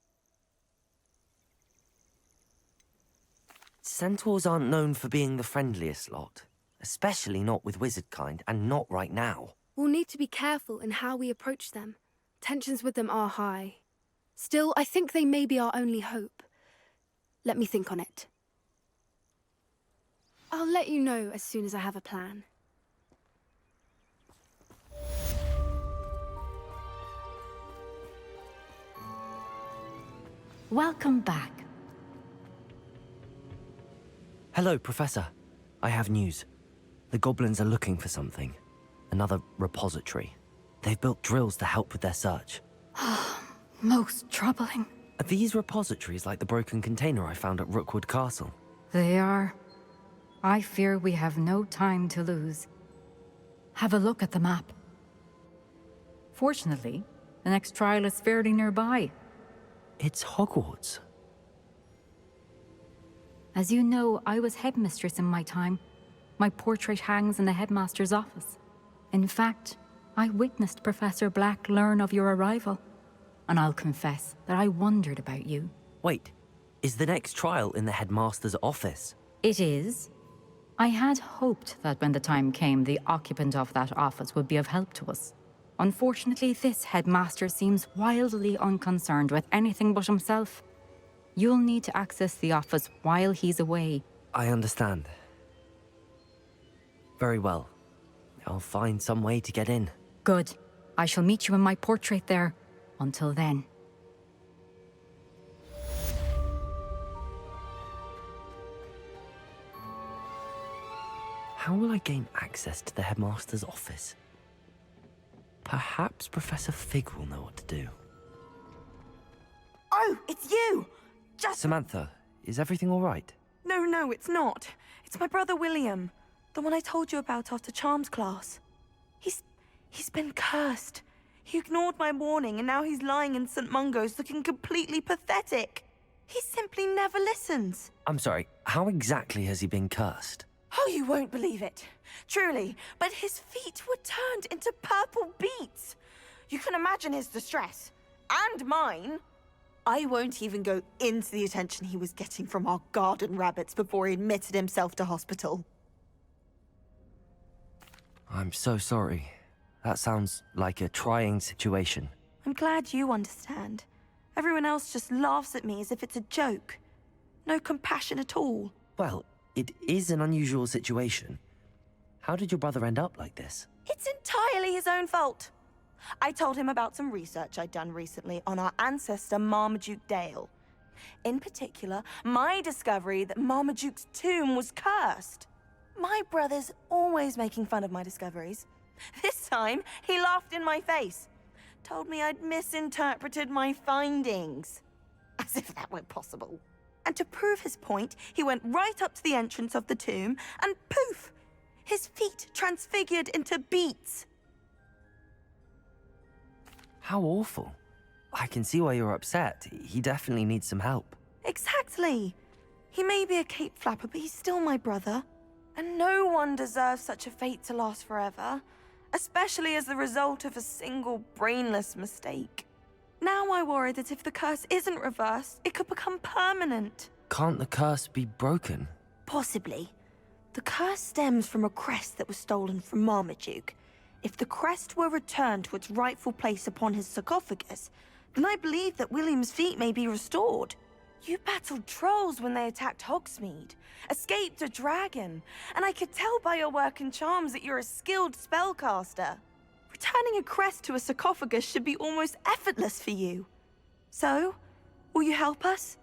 Centaurs aren't known for being the friendliest lot, especially not with wizard kind, and not right now. We'll need to be careful in how we approach them. Tensions with them are high. Still, I think they may be our only hope. Let me think on it. I'll let you know as soon as I have a plan. Welcome back. Hello, Professor. I have news. The goblins are looking for something. Another repository. They've built drills to help with their search. Most troubling. Are these repositories like the broken container I found at Rookwood Castle? They are. I fear we have no time to lose. Have a look at the map. Fortunately, the next trial is fairly nearby. It's Hogwarts. As you know, I was headmistress in my time. My portrait hangs in the headmaster's office. In fact, I witnessed Professor Black learn of your arrival. And I'll confess that I wondered about you. Wait, is the next trial in the headmaster's office? It is. I had hoped that when the time came, the occupant of that office would be of help to us. Unfortunately, this headmaster seems wildly unconcerned with anything but himself. You'll need to access the office while he's away. I understand. Very well. I'll find some way to get in. Good. I shall meet you in my portrait there. Until then. How will I gain access to the headmaster's office? Perhaps Professor Fig will know what to do. Oh, it's you! Samantha, is everything all right? No, it's not. It's my brother William. The one I told you about after Charms class. He's been cursed. He ignored my warning and now he's lying in St. Mungo's looking completely pathetic. He simply never listens. I'm sorry, how exactly has he been cursed? Oh, you won't believe it. Truly, but his feet were turned into purple beets. You can imagine his distress. And mine. I won't even go into the attention he was getting from our garden rabbits before he admitted himself to hospital. I'm so sorry. That sounds like a trying situation. I'm glad you understand. Everyone else just laughs at me as if it's a joke. No compassion at all. Well, it is an unusual situation. How did your brother end up like this? It's entirely his own fault. I told him about some research I'd done recently on our ancestor Marmaduke Dale. In particular, my discovery that Marmaduke's tomb was cursed. My brother's always making fun of my discoveries. This time, he laughed in my face. Told me I'd misinterpreted my findings. As if that were possible. And to prove his point, he went right up to the entrance of the tomb and poof! His feet transfigured into beets. How awful. I can see why you're upset. He definitely needs some help. Exactly. He may be a cape flapper, but he's still my brother. And no one deserves such a fate to last forever. Especially as the result of a single brainless mistake. Now I worry that if the curse isn't reversed, it could become permanent. Can't the curse be broken? Possibly. The curse stems from a crest that was stolen from Marmaduke. If the crest were returned to its rightful place upon his sarcophagus, then I believe that William's feet may be restored. You battled trolls when they attacked Hogsmeade, escaped a dragon, and I could tell by your work and charms that you're a skilled spellcaster. Returning a crest to a sarcophagus should be almost effortless for you. So, will you help us?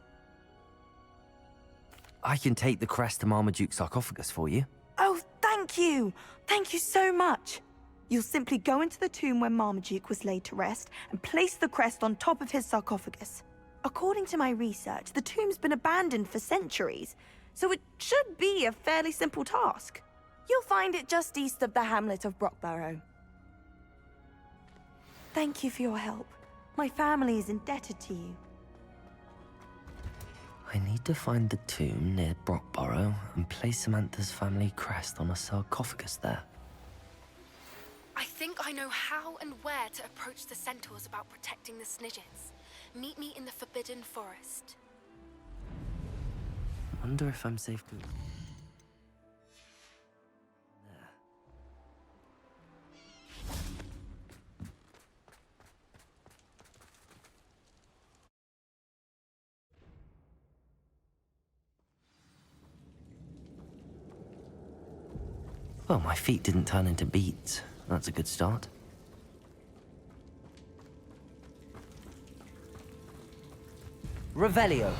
I can take the crest to Marmaduke's sarcophagus for you. Oh, thank you! Thank you so much! You'll simply go into the tomb where Marmaduke was laid to rest and place the crest on top of his sarcophagus. According to my research, the tomb's been abandoned for centuries, so it should be a fairly simple task. You'll find it just east of the hamlet of Brockborough. Thank you for your help. My family is indebted to you. I need to find the tomb near Brockborough and place Samantha's family crest on a sarcophagus there. I think I know how and where to approach the Centaurs about protecting the Snidgets. Meet me in the Forbidden Forest. I wonder if I'm safe to... There. Well, my feet didn't turn into beets. That's a good start. Revelio.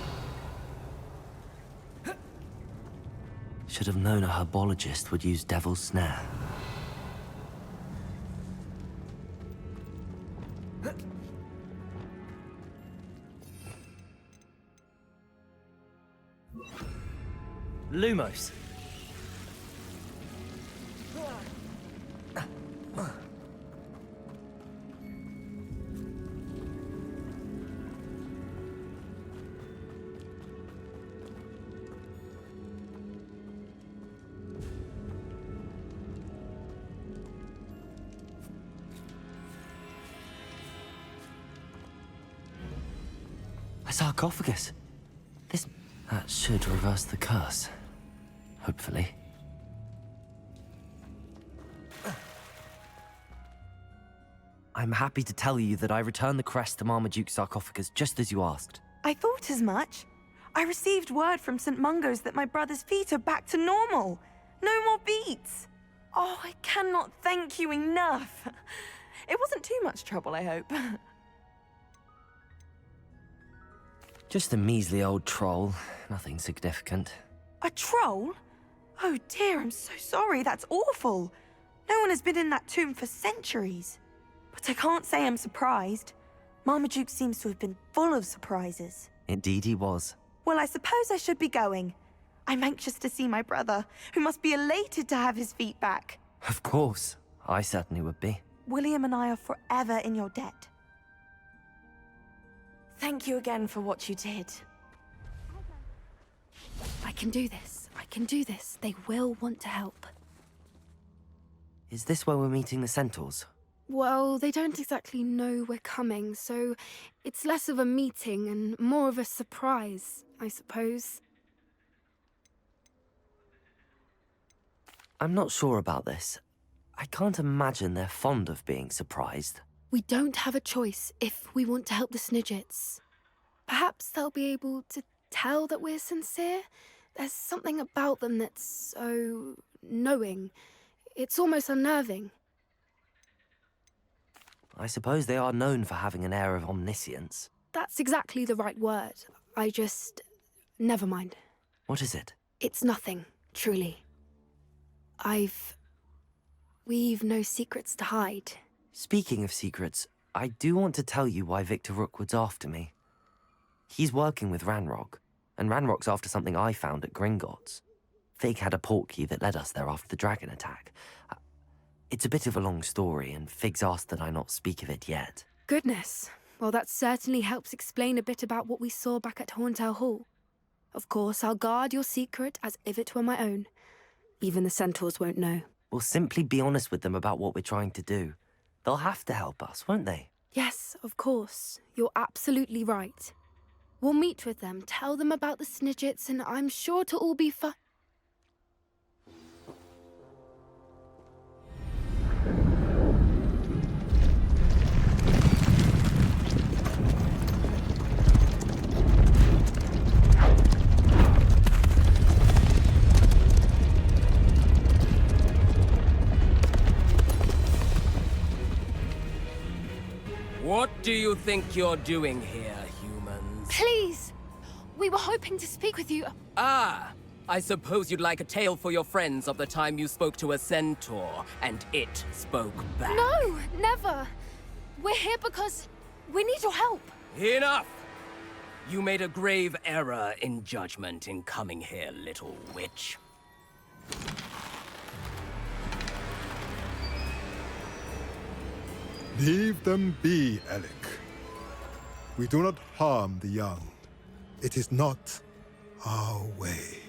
Should have known a herbologist would use Devil's Snare. Lumos. A sarcophagus. That should reverse the curse. Hopefully. I'm happy to tell you that I returned the crest to Marmaduke's sarcophagus just as you asked. I thought as much. I received word from St. Mungo's that my brother's feet are back to normal. No more beats. Oh, I cannot thank you enough. It wasn't too much trouble, I hope. Just a measly old troll. Nothing significant. A troll? Oh dear, I'm so sorry. That's awful. No one has been in that tomb for centuries. But I can't say I'm surprised. Marmaduke seems to have been full of surprises. Indeed he was. Well, I suppose I should be going. I'm anxious to see my brother, who must be elated to have his feet back. Of course. I certainly would be. William and I are forever in your debt. Thank you again for what you did. I can do this. I can do this. They will want to help. Is this where we're meeting the Centaurs? Well, they don't exactly know we're coming, so it's less of a meeting and more of a surprise, I suppose. I'm not sure about this. I can't imagine they're fond of being surprised. We don't have a choice if we want to help the Snidgets. Perhaps they'll be able to tell that we're sincere. There's something about them that's so knowing. It's almost unnerving. I suppose they are known for having an air of omniscience. That's exactly the right word. Never mind. What is it? It's nothing, truly. We've no secrets to hide. Speaking of secrets, I do want to tell you why Victor Rookwood's after me. He's working with Ranrock, and Ranrock's after something I found at Gringotts. Fig had a portkey that led us there after the dragon attack. It's a bit of a long story, and Fig's asked that I not speak of it yet. Goodness. Well, that certainly helps explain a bit about what we saw back at Horntail Hall. Of course, I'll guard your secret as if it were my own. Even the Centaurs won't know. We'll simply be honest with them about what we're trying to do. They'll have to help us, won't they? Yes, of course. You're absolutely right. We'll meet with them, tell them about the Snidgets, and I'm sure to all be fine. What do you think you're doing here, humans? Please! We were hoping to speak with you. Ah! I suppose you'd like a tale for your friends of the time you spoke to a centaur, and it spoke back. No, never! We're here because we need your help. Enough! You made a grave error in judgment in coming here, little witch. Leave them be, Alec. We do not harm the young. It is not our way.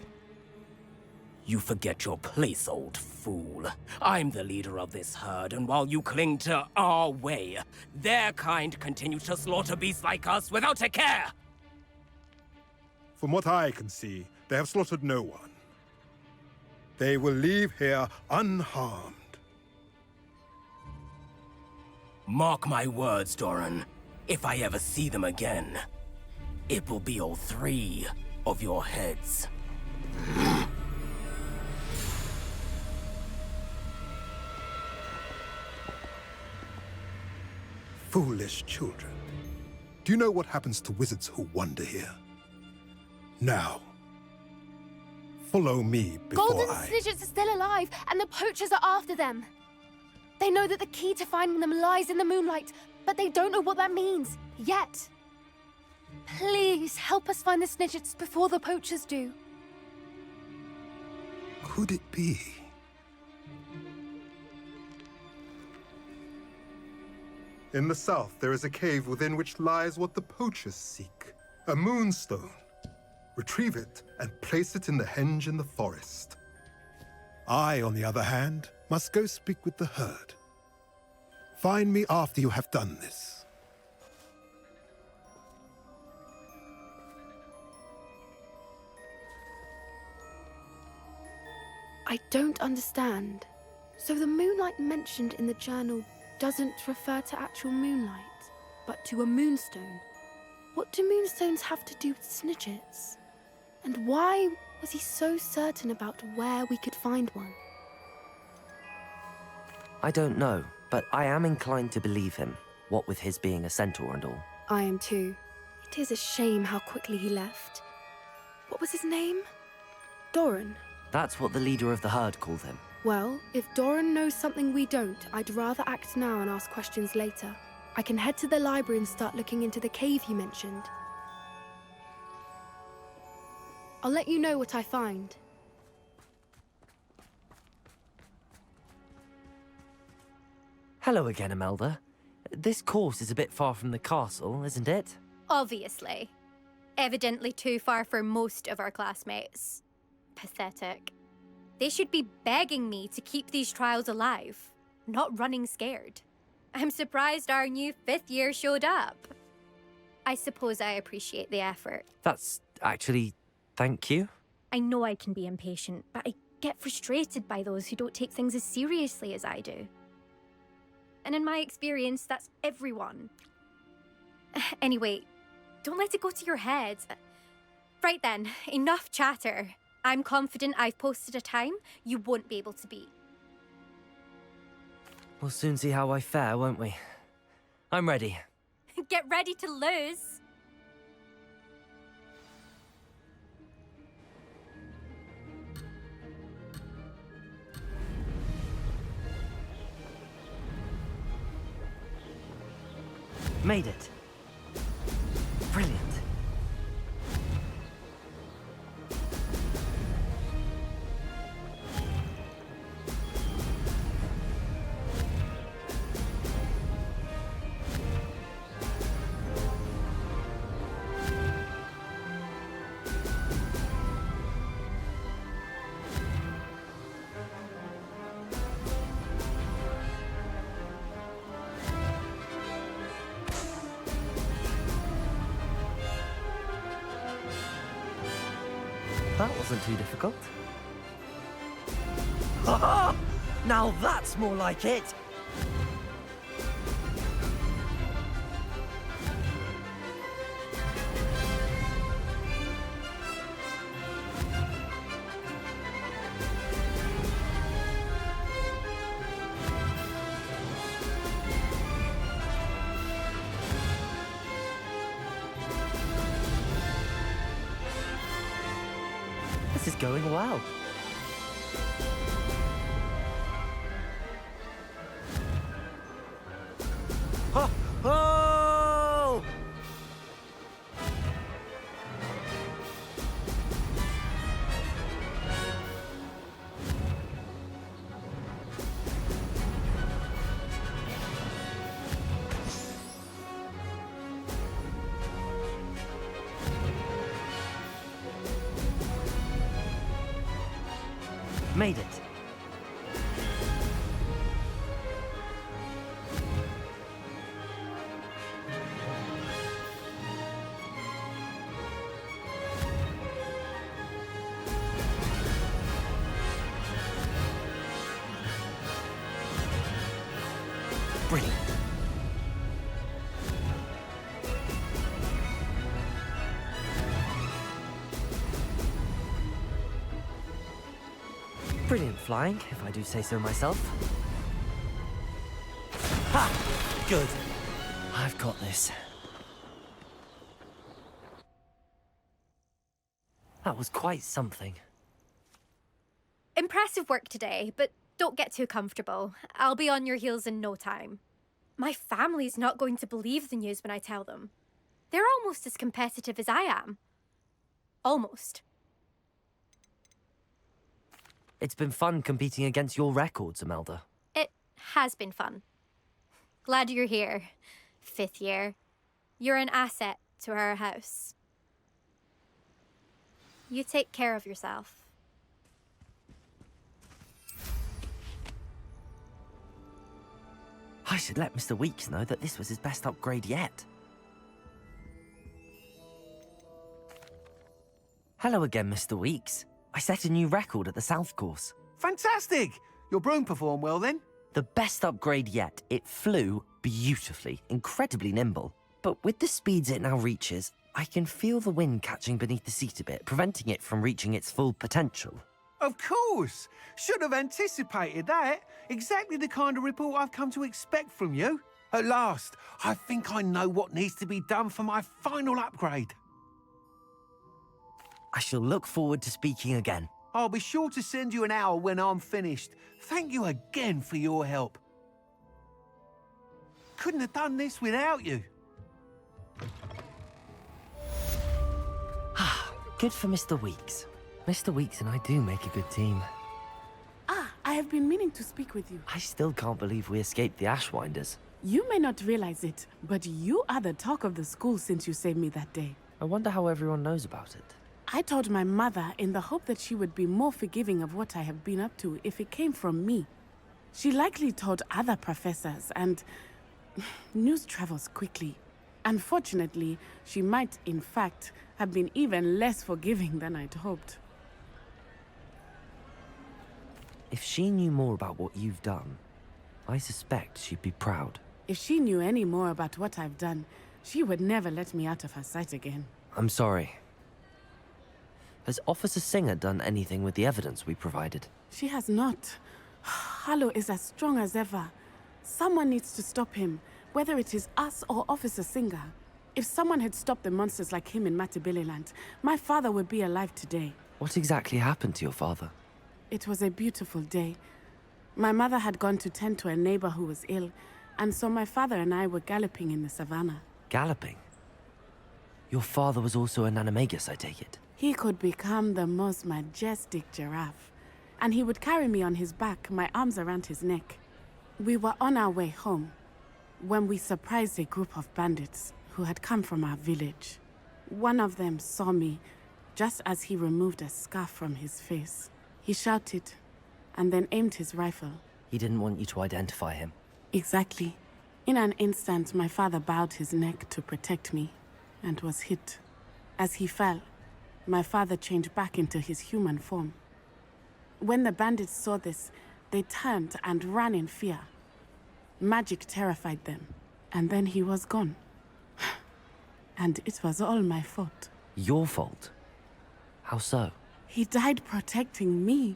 You forget your place, old fool. I'm the leader of this herd, and while you cling to our way, their kind continue to slaughter beasts like us without a care! From what I can see, they have slaughtered no one. They will leave here unharmed. Mark my words, Doran. If I ever see them again, it will be all 3 of your heads. Foolish children. Do you know what happens to wizards who wander here? Now, follow me before Golden Snidgets are still alive, and the poachers are after them. They know that the key to finding them lies in the moonlight, but they don't know what that means, yet. Please, help us find the Snidgets before the poachers do. Could it be? In the south, there is a cave within which lies what the poachers seek. A moonstone. Retrieve it and place it in the henge in the forest. I, on the other hand, must go speak with the herd. Find me after you have done this. I don't understand. So the moonlight mentioned in the journal doesn't refer to actual moonlight, but to a moonstone. What do moonstones have to do with Snidgets? And why was he so certain about where we could find one? I don't know, but I am inclined to believe him, what with his being a centaur and all. I am too. It is a shame how quickly he left. What was his name? Doran. That's what the leader of the herd called him. Well, if Doran knows something we don't, I'd rather act now and ask questions later. I can head to the library and start looking into the cave you mentioned. I'll let you know what I find. Hello again, Imelda. This course is a bit far from the castle, isn't it? Obviously. Evidently too far for most of our classmates. Pathetic. They should be begging me to keep these trials alive, not running scared. I'm surprised our new 5th year showed up. I suppose I appreciate the effort. That's actually... thank you. I know I can be impatient, but I get frustrated by those who don't take things as seriously as I do. And in my experience, that's everyone. Anyway, don't let it go to your head. Right then, enough chatter. I'm confident I've posted a time you won't be able to beat. We'll soon see how I fare, won't we? I'm ready. Get ready to lose. Made it. Brilliant. That wasn't too difficult. Ha-ha! Now that's more like it! This is going well. Ha! Oh! Made it. Brilliant. Brilliant flying, if I do say so myself. Ha! Good. I've got this. That was quite something. Impressive work today, but don't get too comfortable. I'll be on your heels in no time. My family's not going to believe the news when I tell them. They're almost as competitive as I am. Almost. It's been fun competing against your records, Imelda. It has been fun. Glad you're here. 5th year. You're an asset to our house. You take care of yourself. I should let Mr. Weeks know that this was his best upgrade yet. Hello again, Mr. Weeks. I set a new record at the South course. Fantastic! Your broom performed well then? The best upgrade yet. It flew beautifully, incredibly nimble. But with the speeds it now reaches, I can feel the wind catching beneath the seat a bit, preventing it from reaching its full potential. Of course! Should have anticipated that. Exactly the kind of report I've come to expect from you. At last, I think I know what needs to be done for my final upgrade. I shall look forward to speaking again. I'll be sure to send you an hour when I'm finished. Thank you again for your help. Couldn't have done this without you. Good for Mr. Weeks. Mr. Weeks and I do make a good team. Ah, I have been meaning to speak with you. I still can't believe we escaped the Ashwinders. You may not realize it, but you are the talk of the school since you saved me that day. I wonder how everyone knows about it. I told my mother in the hope that she would be more forgiving of what I have been up to if it came from me. She likely told other professors, and news travels quickly. Unfortunately, she might, in fact, have been even less forgiving than I'd hoped. If she knew more about what you've done, I suspect she'd be proud. If she knew any more about what I've done, she would never let me out of her sight again. I'm sorry. Has Officer Singer done anything with the evidence we provided? She has not. Harlow is as strong as ever. Someone needs to stop him, whether it is us or Officer Singer. If someone had stopped the monsters like him in Matabeleland, my father would be alive today. What exactly happened to your father? It was a beautiful day. My mother had gone to tend to a neighbor who was ill, and so my father and I were galloping in the savannah. Galloping? Your father was also an animagus, I take it? He could become the most majestic giraffe, and he would carry me on his back, my arms around his neck. We were on our way home when we surprised a group of bandits who had come from our village. One of them saw me just as he removed a scarf from his face. He shouted and then aimed his rifle. He didn't want you to identify him. Exactly. In an instant, my father bowed his neck to protect me and was hit. As he fell, my father changed back into his human form. When the bandits saw this, they turned and ran in fear. Magic terrified them, and then he was gone. And it was all my fault. Your fault? How so? He died protecting me.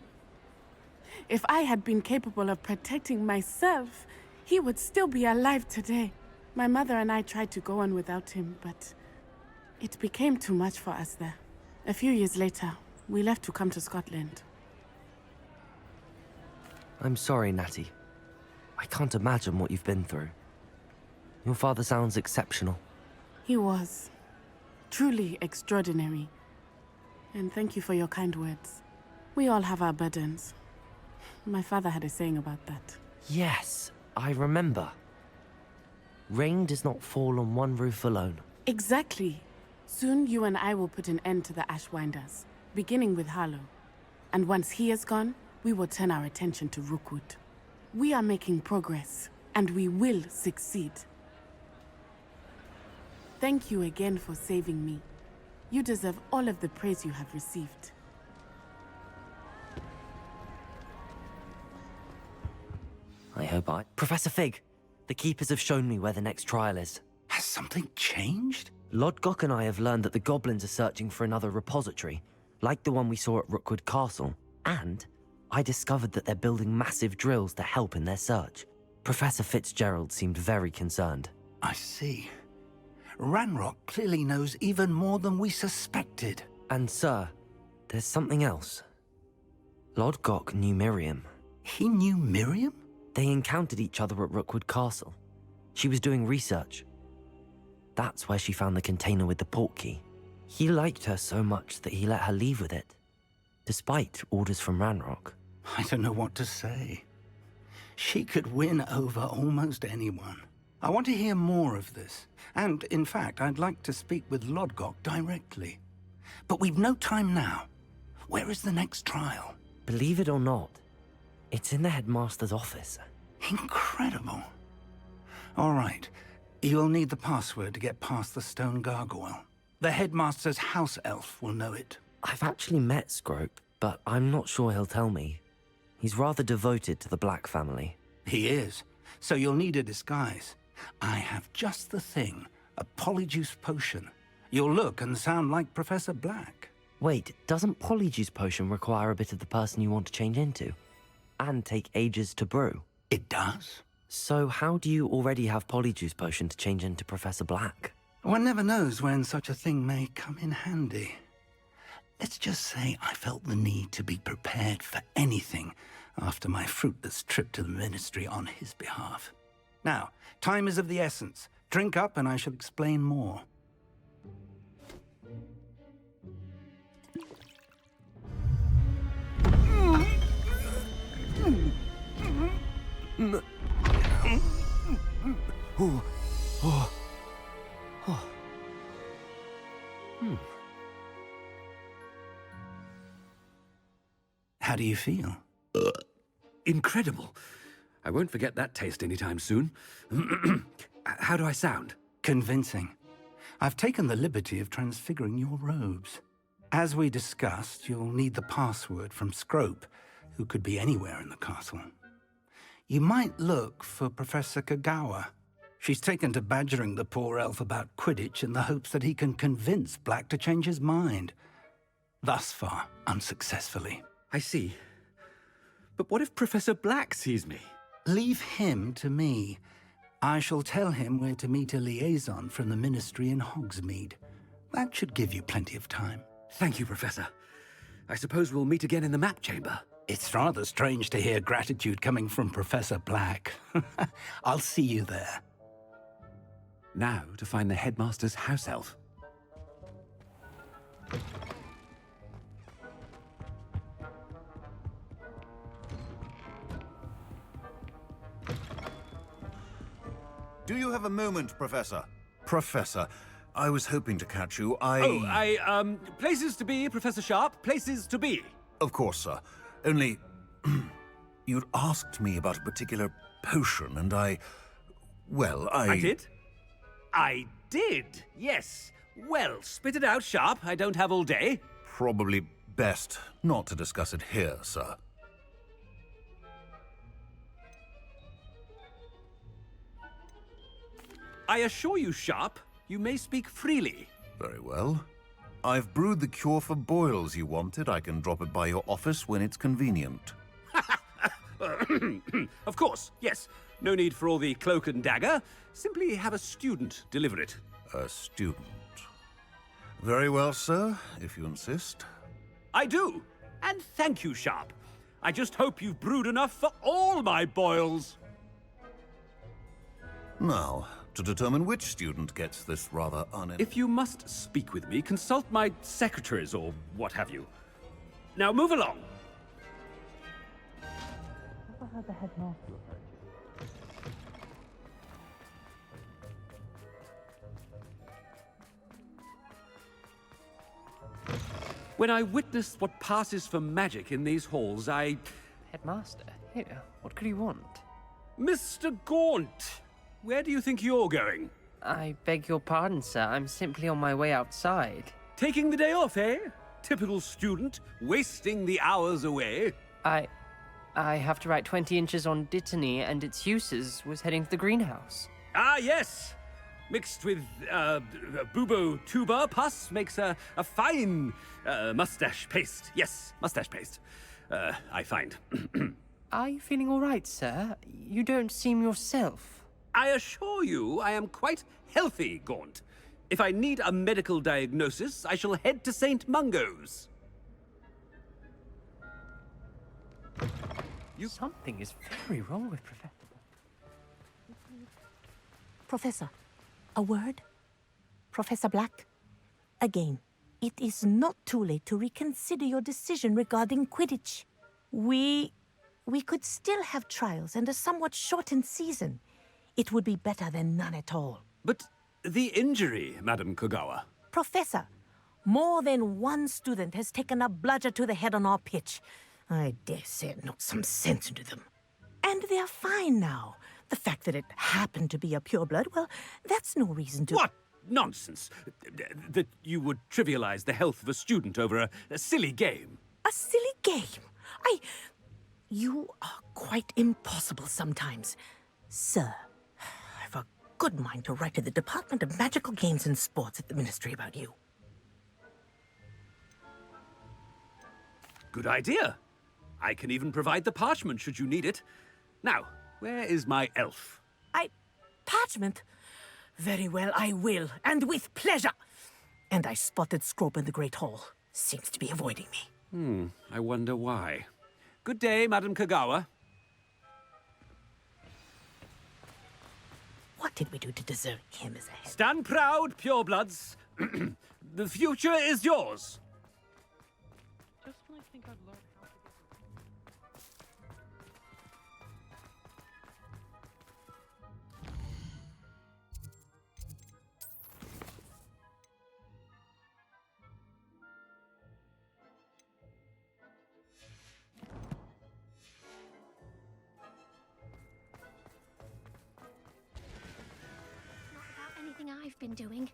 If I had been capable of protecting myself, he would still be alive today. My mother and I tried to go on without him, but it became too much for us there. A few years later, we left to come to Scotland. I'm sorry, Natty. I can't imagine what you've been through. Your father sounds exceptional. He was. Truly extraordinary. And thank you for your kind words. We all have our burdens. My father had a saying about that. Yes, I remember. Rain does not fall on one roof alone. Exactly. Soon you and I will put an end to the Ashwinders, beginning with Harlow. And once he is gone, we will turn our attention to Rookwood. We are making progress, and we will succeed. Thank you again for saving me. You deserve all of the praise you have received. I hope I... Professor Fig, the Keepers have shown me where the next trial is. Has something changed? Lodgok and I have learned that the goblins are searching for another repository, like the one we saw at Rookwood Castle. And I discovered that they're building massive drills to help in their search. Professor Fitzgerald seemed very concerned. I see. Ranrock clearly knows even more than we suspected. And sir, there's something else. Lodgok knew Miriam. He knew Miriam? They encountered each other at Rookwood Castle. She was doing research. That's where she found the container with the portkey. He liked her so much that he let her leave with it, despite orders from Ranrock. I don't know what to say. She could win over almost anyone. I want to hear more of this. And, in fact, I'd like to speak with Lodgok directly. But we've no time now. Where is the next trial? Believe it or not, it's in the headmaster's office. Incredible. All right. You'll need the password to get past the stone gargoyle. The headmaster's house elf will know it. I've actually met Scrope, but I'm not sure he'll tell me. He's rather devoted to the Black family. He is. So you'll need a disguise. I have just the thing. A polyjuice potion. You'll look and sound like Professor Black. Wait, doesn't Polyjuice Potion require a bit of the person you want to change into? And take ages to brew? It does. So how do you already have Polyjuice Potion to change into Professor Black? One never knows when such a thing may come in handy. Let's just say I felt the need to be prepared for anything after my fruitless trip to the Ministry on his behalf. Now, time is of the essence. Drink up and I shall explain more. How do you feel? Incredible. I won't forget that taste anytime soon. How do I sound? Convincing. I've taken the liberty of transfiguring your robes. As we discussed, you'll need the password from Scrope, who could be anywhere in the castle. You might look for Professor Kagawa. She's taken to badgering the poor elf about Quidditch in the hopes that he can convince Black to change his mind. Thus far, unsuccessfully. I see. But what if Professor Black sees me? Leave him to me. I shall tell him where to meet a liaison from the Ministry in Hogsmeade. That should give you plenty of time. Thank you, Professor. I suppose we'll meet again in the map chamber. It's rather strange to hear gratitude coming from Professor Black. I'll see you there. Now to find the headmaster's house elf. Do you have a moment, Professor? Professor, I was hoping to catch you. Places to be, Professor Sharp. Places to be. Of course, sir. Only, you'd asked me about a particular potion, and I did? I did, yes. Well, spit it out, Sharp. I don't have all day. Probably best not to discuss it here, sir. I assure you, Sharp, you may speak freely. Very well. I've brewed the cure for boils you wanted. I can drop it by your office when it's convenient. Of course, yes. No need for all the cloak and dagger. Simply have a student deliver it. A student. Very well, sir, if you insist. I do. And thank you, Sharp. I just hope you've brewed enough for all my boils. Now, to determine which student gets this rather If you must speak with me, consult my secretaries or what have you. Now move along. The headmaster. When I witness what passes for magic in these halls, Headmaster, here, what could you want? Mr. Gaunt, where do you think you're going? I beg your pardon, sir. I'm simply on my way outside. Taking the day off, eh? Typical student, wasting the hours away. I have to write 20 inches on Dittany and its uses. Was heading to the greenhouse. Ah, yes. Mixed with bubo tuber pus makes a fine mustache paste. Yes, mustache paste. I find. Are you feeling all right, sir? You don't seem yourself. I assure you I am quite healthy, Gaunt. If I need a medical diagnosis, I shall head to St. Mungo's. Something is very wrong with Professor. Professor, a word? Professor Black? Again, it is not too late to reconsider your decision regarding Quidditch. We could still have trials and a somewhat shortened season. It would be better than none at all. But the injury, Madam Kagawa. Professor, more than one student has taken a bludger to the head on our pitch. I dare say it knocked some sense into them. And they're fine now. The fact that it happened to be a pureblood, well, that's no reason to... What nonsense! That you would trivialize the health of a student over a silly game. A silly game? You are quite impossible sometimes. Sir, I've a good mind to write to the Department of Magical Games and Sports at the Ministry about you. Good idea. I can even provide the parchment should you need it. Now, where is my elf? Parchment? Very well, I will, and with pleasure. And I spotted Scrope in the Great Hall. Seems to be avoiding me. I wonder why. Good day, Madam Kagawa. What did we do to deserve him as a head? Stand proud, purebloods. The future is yours. Just when I think I'd learn how to Anything I've been doing.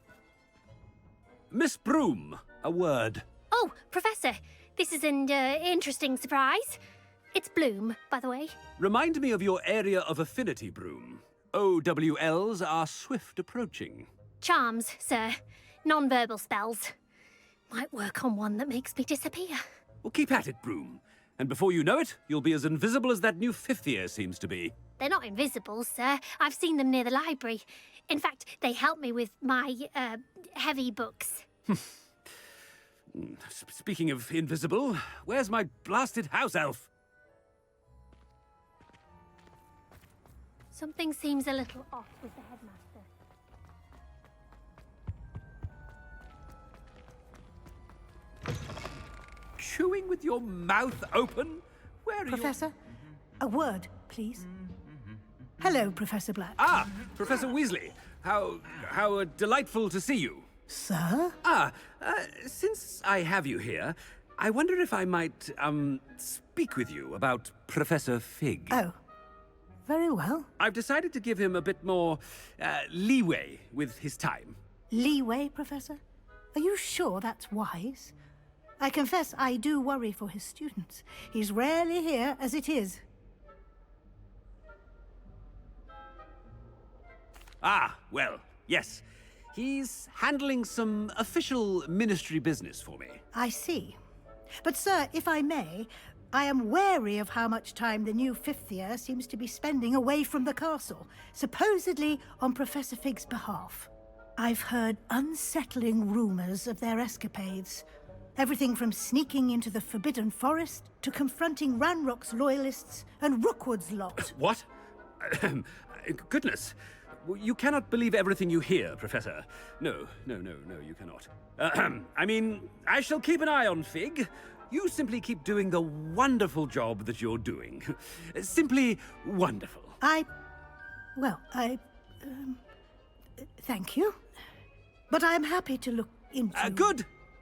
Miss Broom, a word. Oh, Professor, this is an interesting surprise. It's Bloom, by the way. Remind me of your area of affinity, Broom. OWLs are swift approaching. Charms, sir. Non-verbal spells. Might work on one that makes me disappear. Well, keep at it, Broom. And before you know it, you'll be as invisible as that new fifth year seems to be. They're not invisible, sir. I've seen them near the library. In fact, they help me with my, heavy books. Speaking of invisible, where's my blasted house elf? Something seems a little off with the headmaster. Chewing with your mouth open? Where are you? Professor, a word, please. Hello, Professor Black. Ah, Professor Weasley. How delightful to see you. Sir? Since I have you here, I wonder if I might, speak with you about Professor Fig. Oh, very well. I've decided to give him a bit more, leeway with his time. Leeway, Professor? Are you sure that's wise? I confess I do worry for his students. He's rarely here as it is. Ah, well, yes. He's handling some official ministry business for me. I see. But, sir, if I may, I am wary of how much time the new fifth year seems to be spending away from the castle, supposedly on Professor Fig's behalf. I've heard unsettling rumors of their escapades. Everything from sneaking into the Forbidden Forest to confronting Ranrock's loyalists and Rookwood's lot. What? Goodness. You cannot believe everything you hear, Professor. No, you cannot. I mean, I shall keep an eye on Fig. You simply keep doing the wonderful job that you're doing. Simply wonderful. Thank you. But I'm happy to look into...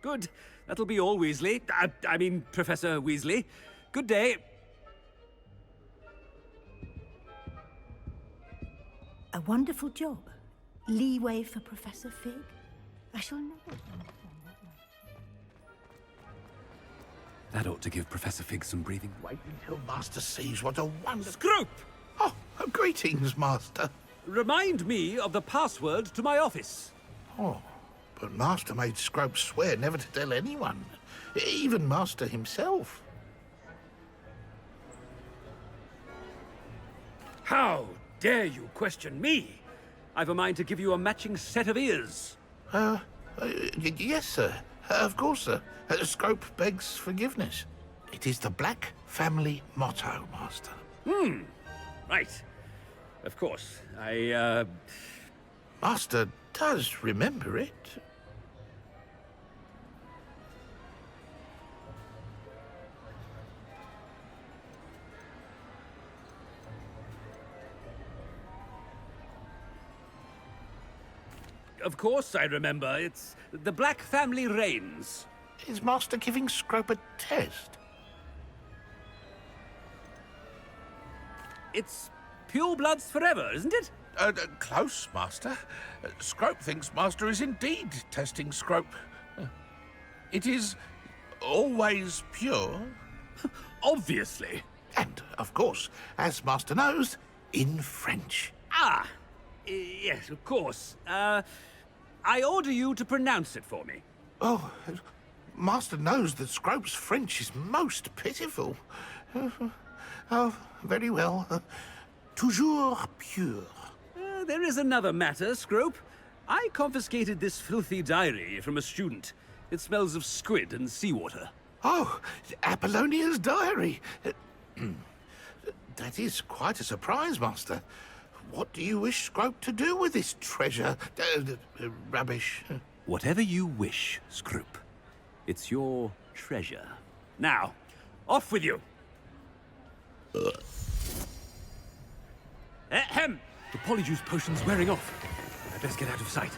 Good. That'll be all, Weasley. I mean, Professor Weasley. Good day. A wonderful job. Leeway for Professor Fig. I shall never understand that one. That ought to give Professor Fig some breathing. Wait until Master sees what a wonder... Scrope! Oh, greetings, Master. Remind me of the password to my office. Oh, but Master made Scrope swear never to tell anyone. Even Master himself. How dare you question me? I've a mind to give you a matching set of ears. Yes, sir. Of course, sir. Scrope begs forgiveness. It is the Black family motto, Master. Right. Of course. Master does remember it. Of course I remember. It's the Black family reigns. Is Master giving Scrope a test? It's pure bloods forever, isn't it? Close, Master. Scrope thinks Master is indeed testing Scrope. It is always pure. Obviously. And, of course, as Master knows, in French. Ah! Yes, of course. I order you to pronounce it for me. Oh, Master knows that Scrope's French is most pitiful. Oh, very well. Toujours pure. There is another matter, Scrope. I confiscated this filthy diary from a student. It smells of squid and seawater. Oh, Apollonia's diary. That is quite a surprise, Master. What do you wish Scrope to do with this treasure? Rubbish. Whatever you wish, Scrope. It's your treasure. Now, off with you. Ahem! The polyjuice potion's wearing off. I best get out of sight.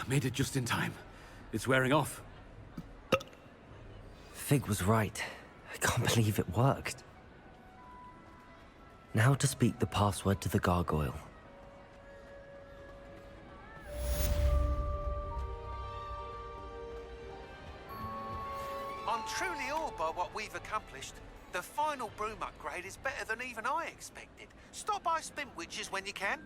Made it just in time. It's wearing off. Fig was right. I can't believe it worked. Now to speak the password to the gargoyle. I'm truly awed by what we've accomplished. The final broom upgrade is better than even I expected. Stop by Spintwitches when you can.